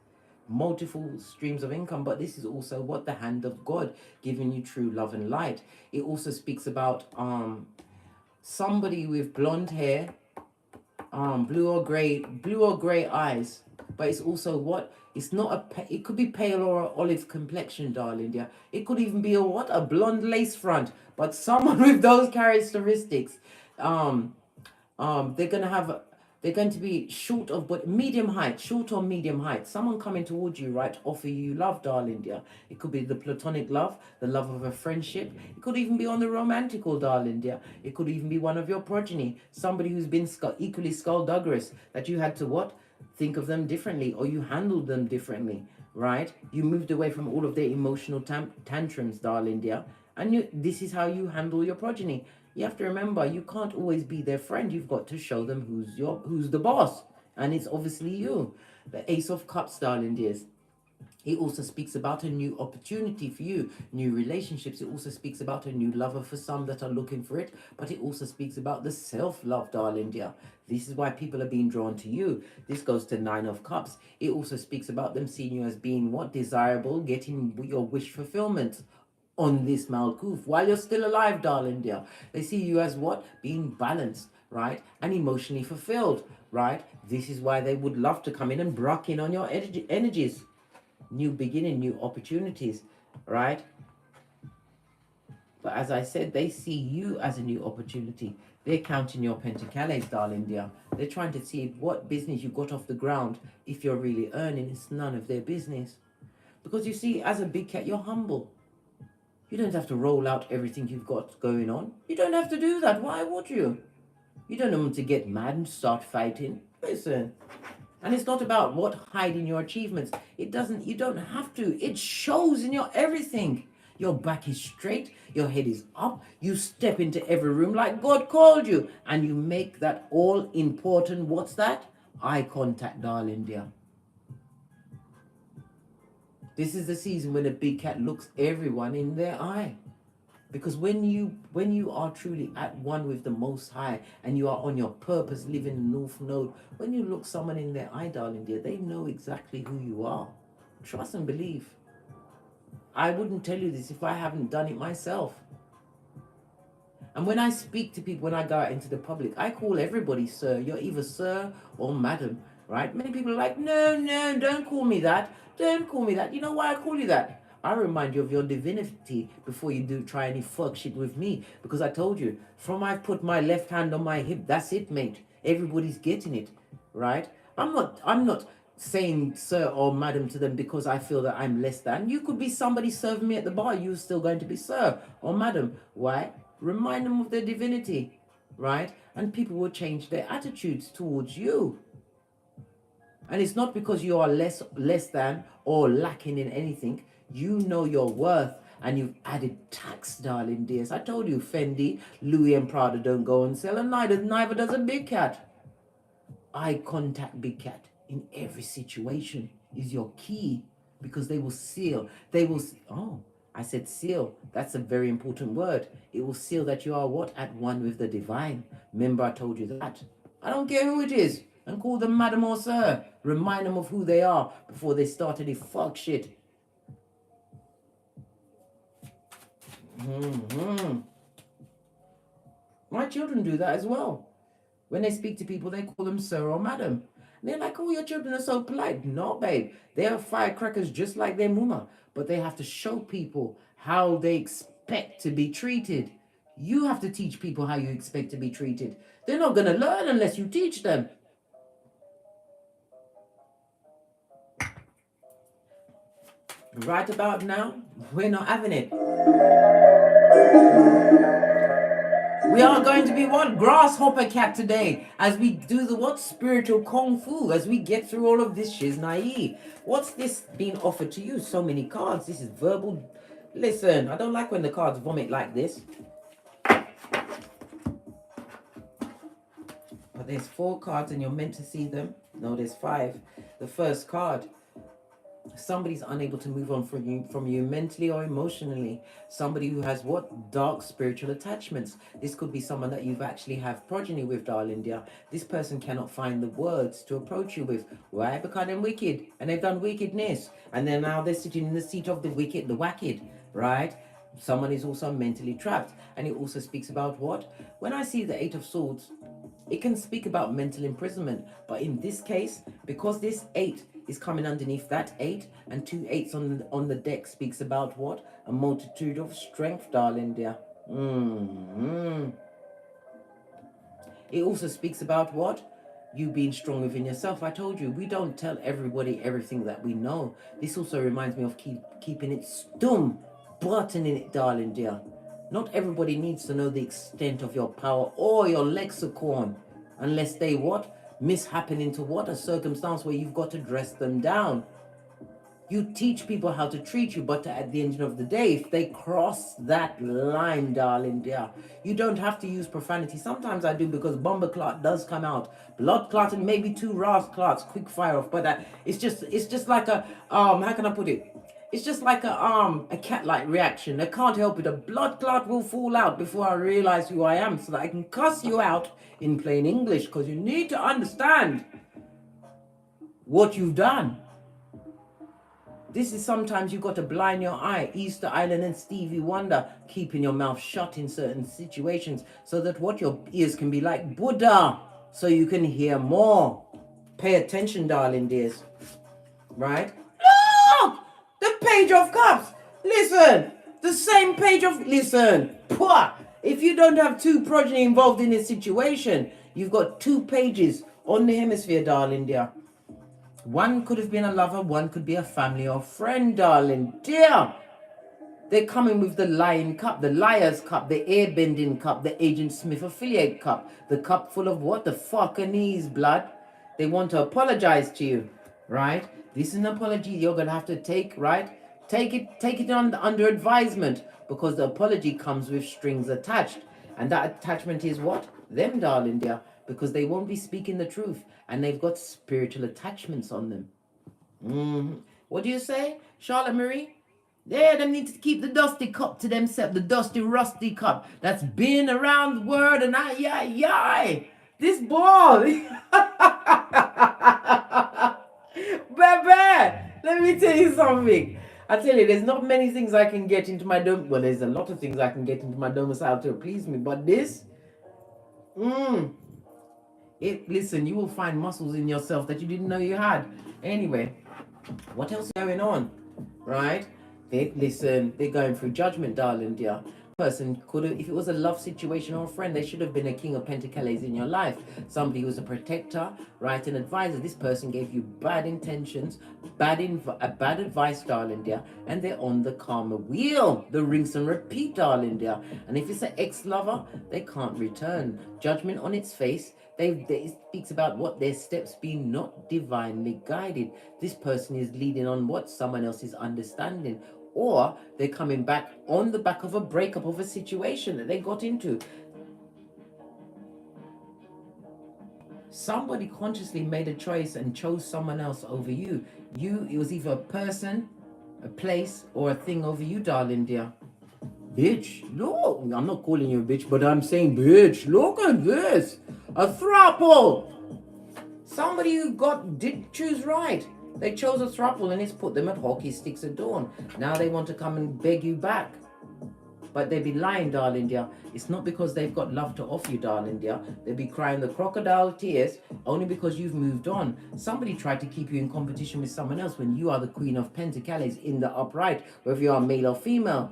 Multiple streams of income, but this is also what? The hand of God giving you true love and light. It also speaks about somebody with blonde hair, blue or gray eyes, but it's also what? It's not it could be pale or olive complexion, darling dear. It could even be a blonde lace front, but someone with those characteristics, they're gonna have They're going to be short of, but medium height, short or medium height. Someone coming towards you, right, to offer you love, darling dear. It could be the platonic love, the love of a friendship. It could even be on the romantical, darling dear. It could even be one of your progeny, somebody who's been equally skullduggerous, that you had to what? Think of them differently, or you handled them differently, right? You moved away from all of their emotional tantrums, darling dear. And this is how you handle your progeny. You have to remember, you can't always be their friend. You've got to show them who's the boss. And it's obviously you. The Ace of Cups, darling dears. It also speaks about a new opportunity for you, new relationships. It also speaks about a new lover for some that are looking for it. But it also speaks about the self-love, darling dear. This is why people are being drawn to you. This goes to Nine of Cups. It also speaks about them seeing you as being what? Desirable, getting your wish fulfillment on this Malkuth while you're still alive, darling dear. They see you as what? Being balanced, right? And emotionally fulfilled, right? This is why they would love to come in and brock in on your energies. New beginning, new opportunities, right? But as I said, they see you as a new opportunity. They're counting your pentacles, darling dear. They're trying to see what business you got off the ground. If you're really earning, it's none of their business. Because you see, as a big cat, you're humble. You don't have to roll out everything you've got going on. You don't have to do that. Why would you? You don't want to get mad and start fighting. Listen. And it's not about what hiding your achievements. You don't have to. It shows in your everything. Your back is straight. Your head is up. You step into every room like God called you. And you make that all important. What's that? Eye contact, darling dear. This is the season when a big cat looks everyone in their eye. Because when you are truly at one with the Most High and you are on your purpose, living in the North Node, when you look someone in their eye, darling dear, they know exactly who you are. Trust and believe. I wouldn't tell you this if I haven't done it myself. And when I speak to people, when I go out into the public, I call everybody sir. You're either sir or madam, right? Many people are like, no, don't call me that. Don't call me that. You know why I call you that? I remind you of your divinity before you do try any fuck shit with me. Because I told you, from I've put my left hand on my hip, that's it, mate. Everybody's getting it, right? I'm not saying sir or madam to them because I feel that I'm less than. You could be somebody serving me at the bar. You're still going to be sir or madam. Why? Remind them of their divinity, right? And people will change their attitudes towards you. And it's not because you are less than or lacking in anything. You know your worth and you've added tax, darling dears. I told you Fendi, Louis and Prada don't go on sale, and neither does a big cat. Eye contact, big cat, in every situation is your key, because they will seal. I said seal. That's a very important word. It will seal that you are what? At one with the divine. Remember I told you that. I don't care who it is. And call them madam or sir. Remind them of who they are before they start any fuck shit. My children do that as well. When they speak to people, they call them sir or madam. And they're like, oh, your children are so polite. No, babe. They are firecrackers just like their mama. But they have to show people how they expect to be treated. You have to teach people how you expect to be treated. They're not going to learn unless you teach them. Right about now, we're not having it. We are going to be what? Grasshopper cat today. As we do the what? Spiritual kung fu. As we get through all of this shiznai. What's this being offered to you? So many cards. This is verbal. Listen, I don't like when the cards vomit like this. But there's 4 cards and you're meant to see them. No, there's 5. The first card. Somebody's unable to move on from you mentally or emotionally. Somebody who has what? Dark spiritual attachments. This could be someone that you've actually have progeny with, darling dear. This person cannot find the words to approach you with. Why? Because they're wicked and they've done wickedness. And then now they're sitting in the seat of the wicked, the wacked, right? Someone is also mentally trapped. And it also speaks about what? When I see the 8 of Swords, it can speak about mental imprisonment. But in this case, because this 8 is coming underneath that 8, and 2 8s on the deck speaks about what? A multitude of strength, darling dear. It also speaks about what? you being strong within yourself. I told you, we don't tell everybody everything that we know. This also reminds me of keeping it stum, buttoning it, darling dear. Not everybody needs to know the extent of your power or your lexicon, unless they what? Mishappen into what? A circumstance where you've got to dress them down. You teach people how to treat you, but at the end of the day, if they cross that line, darling dear, you don't have to use profanity. Sometimes I do, because bomber clot does come out. Blood clot and maybe 2 ras clots, quick fire off. But it's just like a, how can I put it? It's just like a cat-like reaction. I can't help it. A blood clot will fall out before I realize who I am, so that I can cuss you out in plain English, because you need to understand what you've done. This is sometimes you've got to blind your eye. Easter Island and Stevie Wonder, keeping your mouth shut in certain situations, so that what your ears can be like Buddha, so you can hear more. Pay attention, darling dears. Right? Look! The Page of Cups. Listen. The same Page of... Listen. Pwah! If you don't have 2 progeny involved in this situation, you've got 2 pages on the hemisphere, darling dear. One could have been a lover, one could be a family or friend, darling dear. They're coming with the Lion Cup, the Liar's Cup, the Airbending Cup, the Agent Smith Affiliate Cup, the cup full of what? The fucking blood. They want to apologize to you, right? This is an apology you're going to have to take, right? Take it under advisement, because the apology comes with strings attached. And that attachment is what? Them, darling dear. Because they won't be speaking the truth, and they've got spiritual attachments on them. What do you say, Charlotte Marie? Yeah, they need to keep the dusty cup to themselves, the dusty, rusty cup that's been around the world, and this ball. Baby, let me tell you something. I tell you, there's not many things I can get into my dome. Well, there's a lot of things I can get into my domicile to please me, but this, listen, you will find muscles in yourself that you didn't know you had. Anyway, what else is going on? Right? They're going through judgment, darling dear. Person could have, if it was a love situation or a friend, they should have been a King of Pentacles in your life. Somebody who was a protector, right? An advisor. This person gave you bad intentions, bad advice, darling dear, and they're on the karma wheel. The rinse and repeat, darling dear. And if it's an ex-lover, they can't return. Judgment on its face. It speaks about what their steps being not divinely guided. This person is leading on what someone else is understanding, or they're coming back on the back of a breakup of a situation that they got into. Somebody consciously made a choice and chose someone else over you. It was either a person, a place, or a thing over you, darling dear. Bitch, look, I'm not calling you a bitch, but I'm saying, bitch, look at this. A throuple. Somebody who did choose right. They chose a throuple, and it's put them at hockey sticks at dawn. Now they want to come and beg you back. But they be lying, darling dear. It's not because they've got love to offer you, darling dear. They be crying the crocodile tears only because you've moved on. Somebody tried to keep you in competition with someone else when you are the Queen of Pentacles in the upright, whether you are male or female.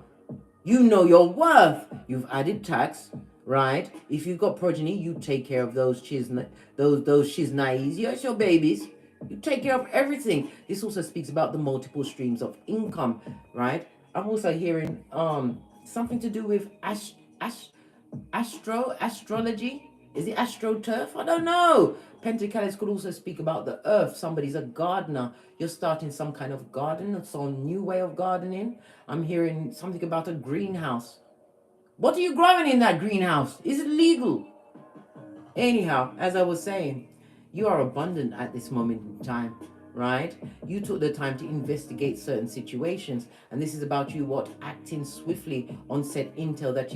You know your worth. You've added tax, right? If you've got progeny, you take care of those shiznais. Yes, your babies. You take care of everything. This also speaks about the multiple streams of income, right? I'm also hearing something to do with astrology. Is it astroturf? I don't know. Pentacles could also speak about the earth. Somebody's a gardener. You're starting some kind of garden, some new way of gardening. I'm hearing something about a greenhouse. What are you growing in that greenhouse? Is it legal? Anyhow, as I was saying, you are abundant at this moment in time, right? You took the time to investigate certain situations, and this is about you acting swiftly on said intel that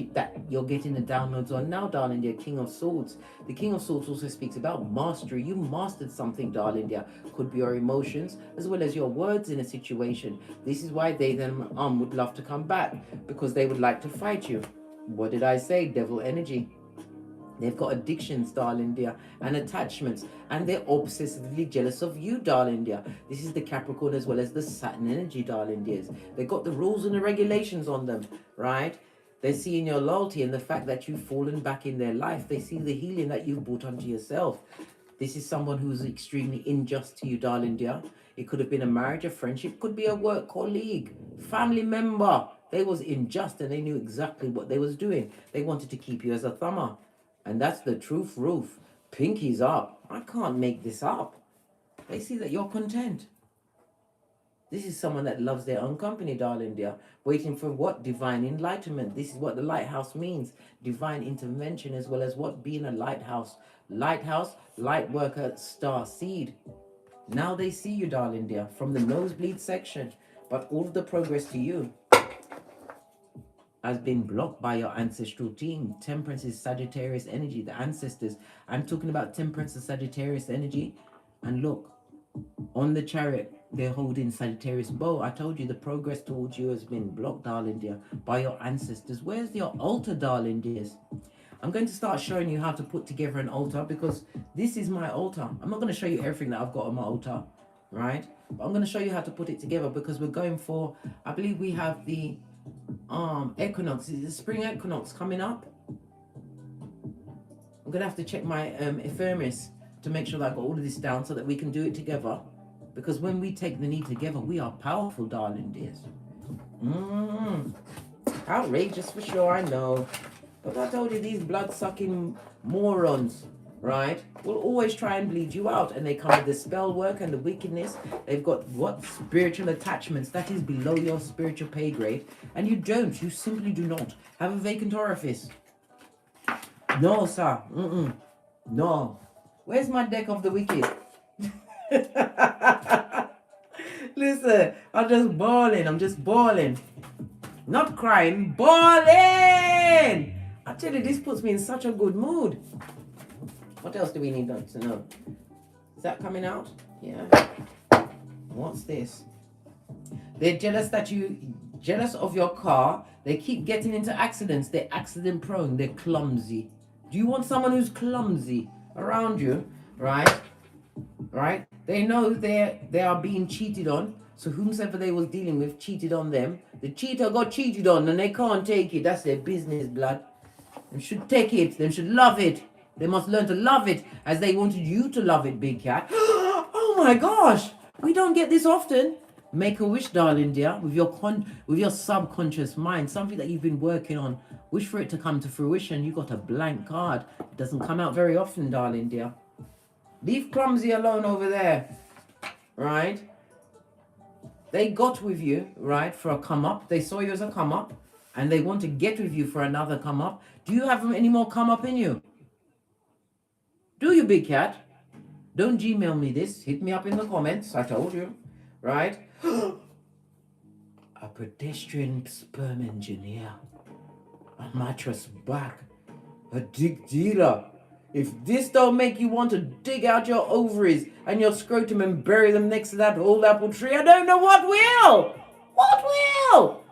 you're getting the downloads on now, darling dear. King of Swords. The King of Swords also speaks about mastery. You mastered something, darling dear. Could be your emotions as well as your words in a situation. This is why they then would love to come back, because they would like to fight you. What did I say? Devil energy. They've got addictions, darling dear, and attachments, and they're obsessively jealous of you, darling dear. This is the Capricorn as well as the Saturn energy, darling dears. They've got the rules and the regulations on them, right? They're seeing your loyalty and the fact that you've fallen back in their life. They see the healing that you've brought onto yourself. This is someone who's extremely unjust to you, darling dear. It could have been a marriage, a friendship, could be a work colleague, family member. They was unjust and they knew exactly what they was doing. They wanted to keep you as a thumber. And that's the truth, Roof. Pinkies up. I can't make this up. They see that you're content. This is someone that loves their own company, darling dear. Waiting for what? Divine enlightenment. This is what the lighthouse means. Divine intervention, as well as what? Being a lighthouse. Lighthouse, light worker, star seed. Now they see you, darling dear, from the nosebleed section. But all of the progress to you has been blocked by your ancestral team. Temperance is Sagittarius energy, the ancestors. I'm talking about Temperance and Sagittarius energy. And look, on the Chariot, they're holding Sagittarius bow. I told you the progress towards you has been blocked, darling dear, by your ancestors. Where's your altar, darling dears? I'm going to start showing you how to put together an altar, because this is my altar. I'm not going to show you everything that I've got on my altar, right? But I'm going to show you how to put it together, because we're going for, I believe we have the equinox, is the spring equinox coming up. I'm going to have to check my ephemeris to make sure that I've got all of this down so that we can do it together. Because when we take the need together, we are powerful, darling dears. Outrageous for sure, I know. But I told you, these blood-sucking morons, right, will always try and bleed you out. And they come with the spell work and the wickedness. They've got, what? Spiritual attachments. That is below your spiritual pay grade. And you don't. You simply do not have a vacant orifice. No, sir. No. Where's my deck of the wicked? Listen, I'm just bawling. Not crying, bawling. I tell you, this puts me in such a good mood. What else do we need to know? Is that coming out? Yeah. What's this? They're jealous of your car. They keep getting into accidents. They're accident prone. They're clumsy. Do you want someone who's clumsy around you? Right? They know they are being cheated on. So whomsoever they was dealing with cheated on them. The cheater got cheated on and they can't take it. That's their business, blood. They should take it. They should love it. They must learn to love it as they wanted you to love it, big cat. Oh my gosh. We don't get this often. Make a wish, darling dear, with your subconscious mind, something that you've been working on. Wish for it to come to fruition. You got a blank card. It doesn't come out very often, darling dear. Leave clumsy alone over there, right? They got with you, right, for a come up. They saw you as a come up, and they want to get with you for another come up. Do you have any more come up in you? Do you, big cat? Don't Gmail me this. Hit me up in the comments. I told you, right? A pedestrian sperm engineer. A mattress back. A dick dealer. If this don't make you want to dig out your ovaries and your scrotum and bury them next to that old apple tree, I don't know what will. What will?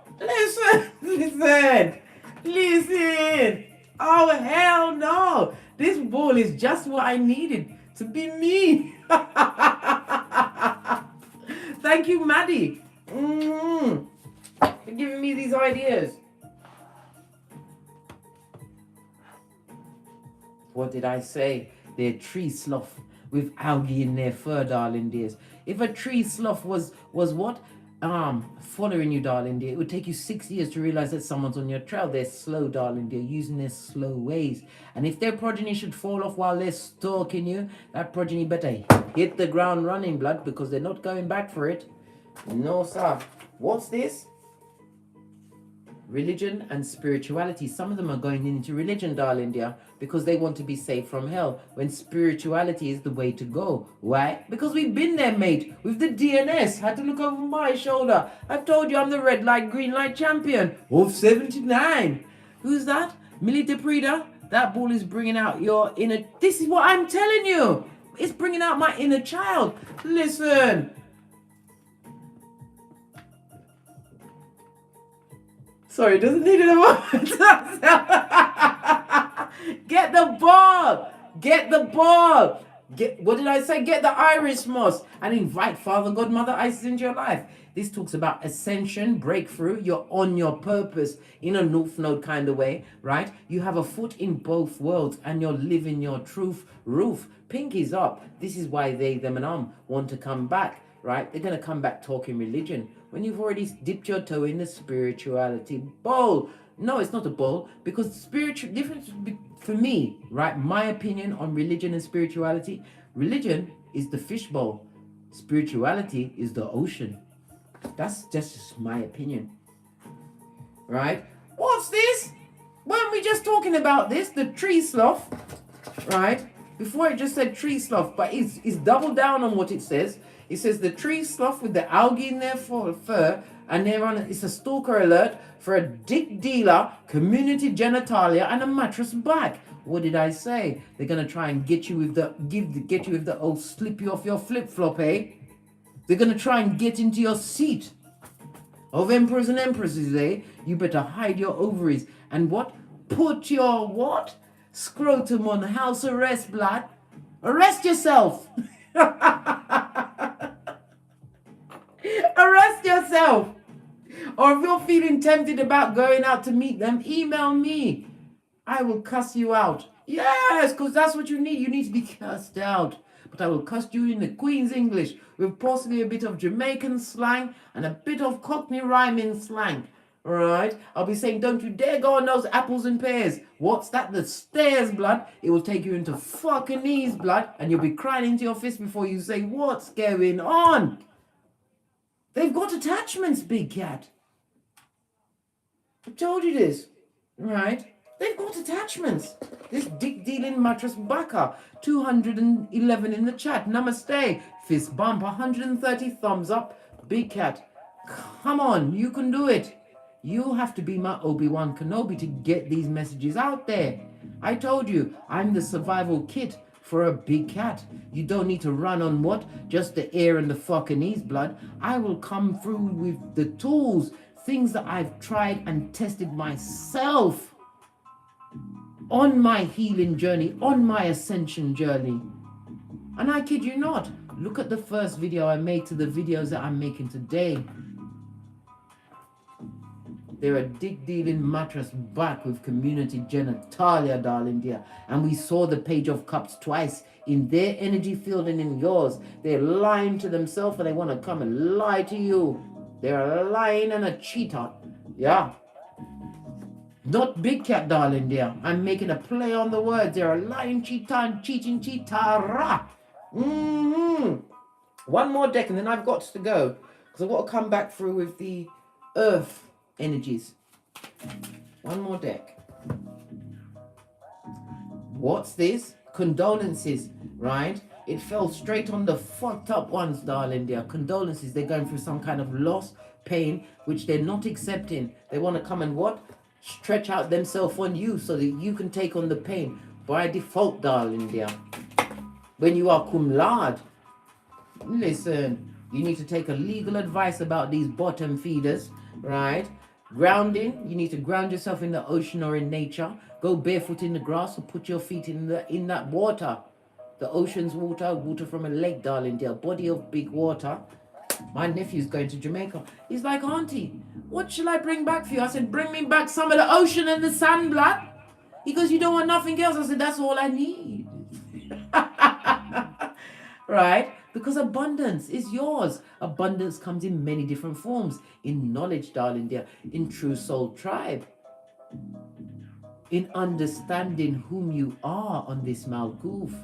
Listen. Oh, hell no. This ball is just what I needed to be me. Thank you, Maddie. For giving me these ideas. What did I say? They're tree sloth with algae in their fur, darling dears. If a tree sloth was what? Following you, darling dear, it would take you 6 years to realize that someone's on your trail. They're slow, darling dear, using their slow ways. And if their progeny should fall off while they're stalking you, that progeny better hit the ground running, blood, because they're not going back for it. No, sir. What's this? Religion and spirituality. Some of them are going into religion, darling dear, because they want to be safe from hell, when spirituality is the way to go. Why? Because we've been there, mate, with the DNS. Had to look over my shoulder. I've told you I'm the red light, green light champion of 79. Who's that? Millie DePreda? That ball is bringing out your inner... This is what I'm telling you. It's bringing out my inner child. Listen. Sorry, it doesn't need it anymore. Get the ball. Get the ball. What did I say? Get the Irish moss and invite Father, God, Mother Isis into your life. This talks about ascension, breakthrough. You're on your purpose in a North Node kind of way, right? You have a foot in both worlds and you're living your truth roof. Pinkies up. This is why they, them and want to come back, right? They're going to come back talking religion when you've already dipped your toe in the spirituality bowl. No, it's not a bowl, because spiritual difference for me, right? My opinion on religion and spirituality. Religion is the fishbowl. Spirituality is the ocean. That's just my opinion, right? What's this? Weren't we just talking about this? The tree sloth, right? Before it just said tree sloth, but it's doubled down on what it says. It says the tree sloth with the algae in their fur, and they're on. It's a stalker alert for a dick dealer, community genitalia, and a mattress bag. What did I say? They're gonna try and get you with the old slip you off your flip flop, eh? They're gonna try and get into your seat of emperors and empresses, eh? You better hide your ovaries and what? Put your what? Scrotum on house arrest, blood. Arrest yourself. Arrest yourself. Or if you're feeling tempted about going out to meet them, email me. I will cuss you out. Yes, because that's what you need. You need to be cussed out. But I will cuss you in the Queen's English with possibly a bit of Jamaican slang and a bit of Cockney rhyming slang. Alright? I'll be saying, don't you dare go on those apples and pears. What's that? The stairs, blood. It will take you into fucking knees, blood. And you'll be crying into your fist before you say, what's going on? They've got attachments, big cat. I told you this. Right? They've got attachments. This dick dealing mattress baka. 211 in the chat. Namaste. Fist bump. 130 thumbs up. Big cat. Come on. You can do it. You have to be my Obi-Wan Kenobi to get these messages out there. I told you. I'm the survival kit for a big cat. You don't need to run on what? Just the air and the fucking knees, blood. I will come through with the tools. Things that I've tried and tested myself. On my healing journey, on my ascension journey. And I kid you not, look at the first video I made to the videos that I'm making today. They're a dick dealing mattress back with community genitalia, darling dear. And we saw the Page of Cups twice in their energy field and in yours. They're lying to themselves and they want to come and lie to you. They're a lying and a cheater. Yeah. Not big cat, darling dear. I'm making a play on the words. They're a lying cheater and cheating cheatara. One more deck and then I've got to go. Because I've got to come back through with the earth energies. One more deck. What's this? Condolences, right? It fell straight on the fucked up ones, darling dear. Condolences. They're going through some kind of loss, pain, which they're not accepting. They want to come and what? Stretch out themselves on you so that you can take on the pain. By default, darling dear. When you are cum laude, listen, you need to take a legal advice about these bottom feeders, right? Grounding, you need to ground yourself in the ocean or in nature. Go barefoot in the grass or put your feet in that water. The ocean's water, water from a lake, darling dear. Body of big water. My nephew's going to Jamaica. He's like, Auntie, what shall I bring back for you? I said, bring me back some of the ocean and the sun, blood. He goes, you don't want nothing else? I said, that's all I need. Right? Because abundance is yours. Abundance comes in many different forms. In knowledge, darling dear. In true soul tribe. In understanding whom you are on this Malkoof.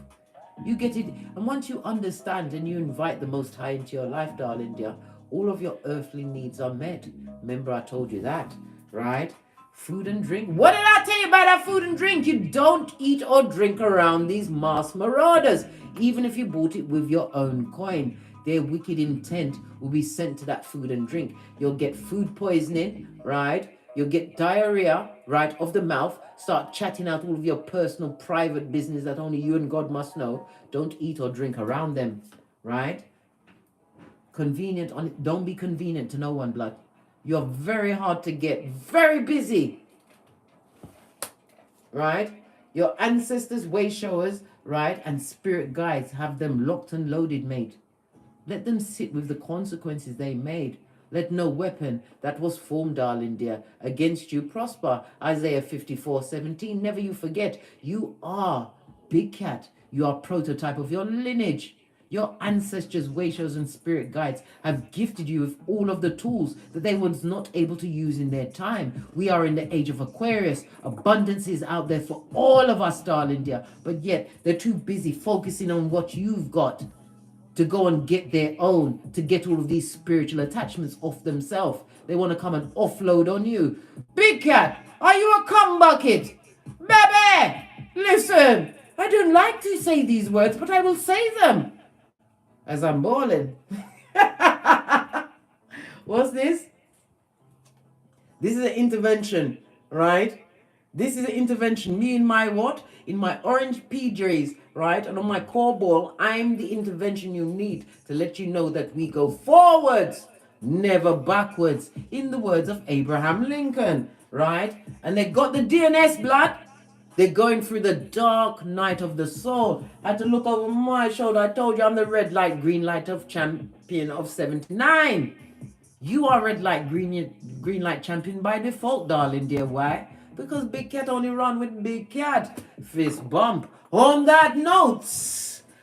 You get it. And once you understand and you invite the Most High into your life, darling dear, all of your earthly needs are met. Remember I told you that, right? Food and drink. What did I tell you about that food and drink? You don't eat or drink around these mass marauders. Even if you bought it with your own coin. Their wicked intent will be sent to that food and drink. You'll get food poisoning, right? You'll get diarrhea, right, of the mouth. Start chatting out all of your personal, private business that only you and God must know. Don't eat or drink around them, right? Convenient on it. Don't be convenient to no one, blood. You're very hard to get. Very busy, right? Your ancestors, way showers, right? And spirit guides have them locked and loaded, mate. Let them sit with the consequences they made. Let no weapon that was formed, darling dear, against you prosper. Isaiah 54:17. Never you forget, you are Big Cat. You are prototype of your lineage. Your ancestors, Waishos, and spirit guides have gifted you with all of the tools that they was not able to use in their time. We are in the age of Aquarius. Abundance is out there for all of us, darling dear. But yet, they're too busy focusing on what you've got to go and get their own, to get all of these spiritual attachments off themselves. They want to come and offload on you. Big Cat, are you a cum bucket? Baby, listen, I don't like to say these words, but I will say them as I'm bawling. What's this? This is an intervention, right? This is an intervention. Me in my what? In my orange PJs, right? And on my core ball, I'm the intervention you need to let you know that we go forwards, never backwards. In the words of Abraham Lincoln, right? And they got the DNS blood. They're going through the dark night of the soul. I had to look over my shoulder. I told you I'm the red light, green light of champion of 79. You are red light, green light champion by default, darling dear. Why? Because Big Cat only run with Big Cat. Fist bump. On that note,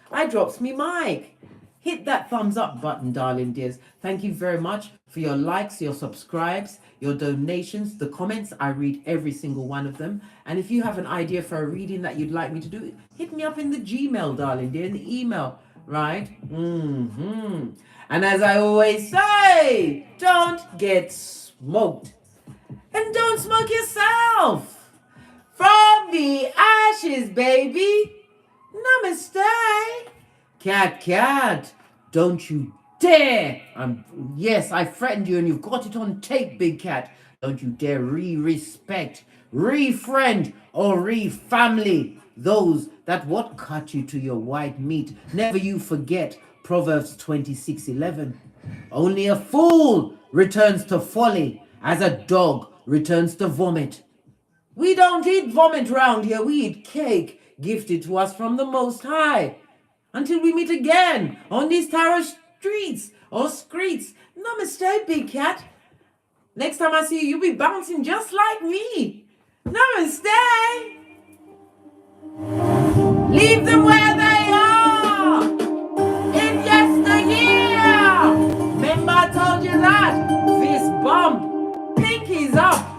I drops me mic. Hit that thumbs up button, darling dears. Thank you very much for your likes, your subscribes, your donations, the comments. I read every single one of them. And if you have an idea for a reading that you'd like me to do, hit me up in the Gmail, darling dear, in the email, right? And as I always say, don't get smoked. And don't smoke yourself. From the ashes, baby. Namaste. Cat, don't you dare. Yes, I threatened you and you've got it on tape, Big Cat. Don't you dare re-respect, re-friend, or re-family those that what cut you to your white meat. Never you forget Proverbs 26:11. Only a fool returns to folly as a dog returns to vomit. We don't eat vomit round here. We eat cake gifted to us from the Most High. Until we meet again on these tarot streets or screets. Namaste, Big Cat. Next time I see you, you'll be bouncing just like me. Namaste. Leave them where they are. In yesteryear. Remember I told you that. Fist bump. Pinkies up.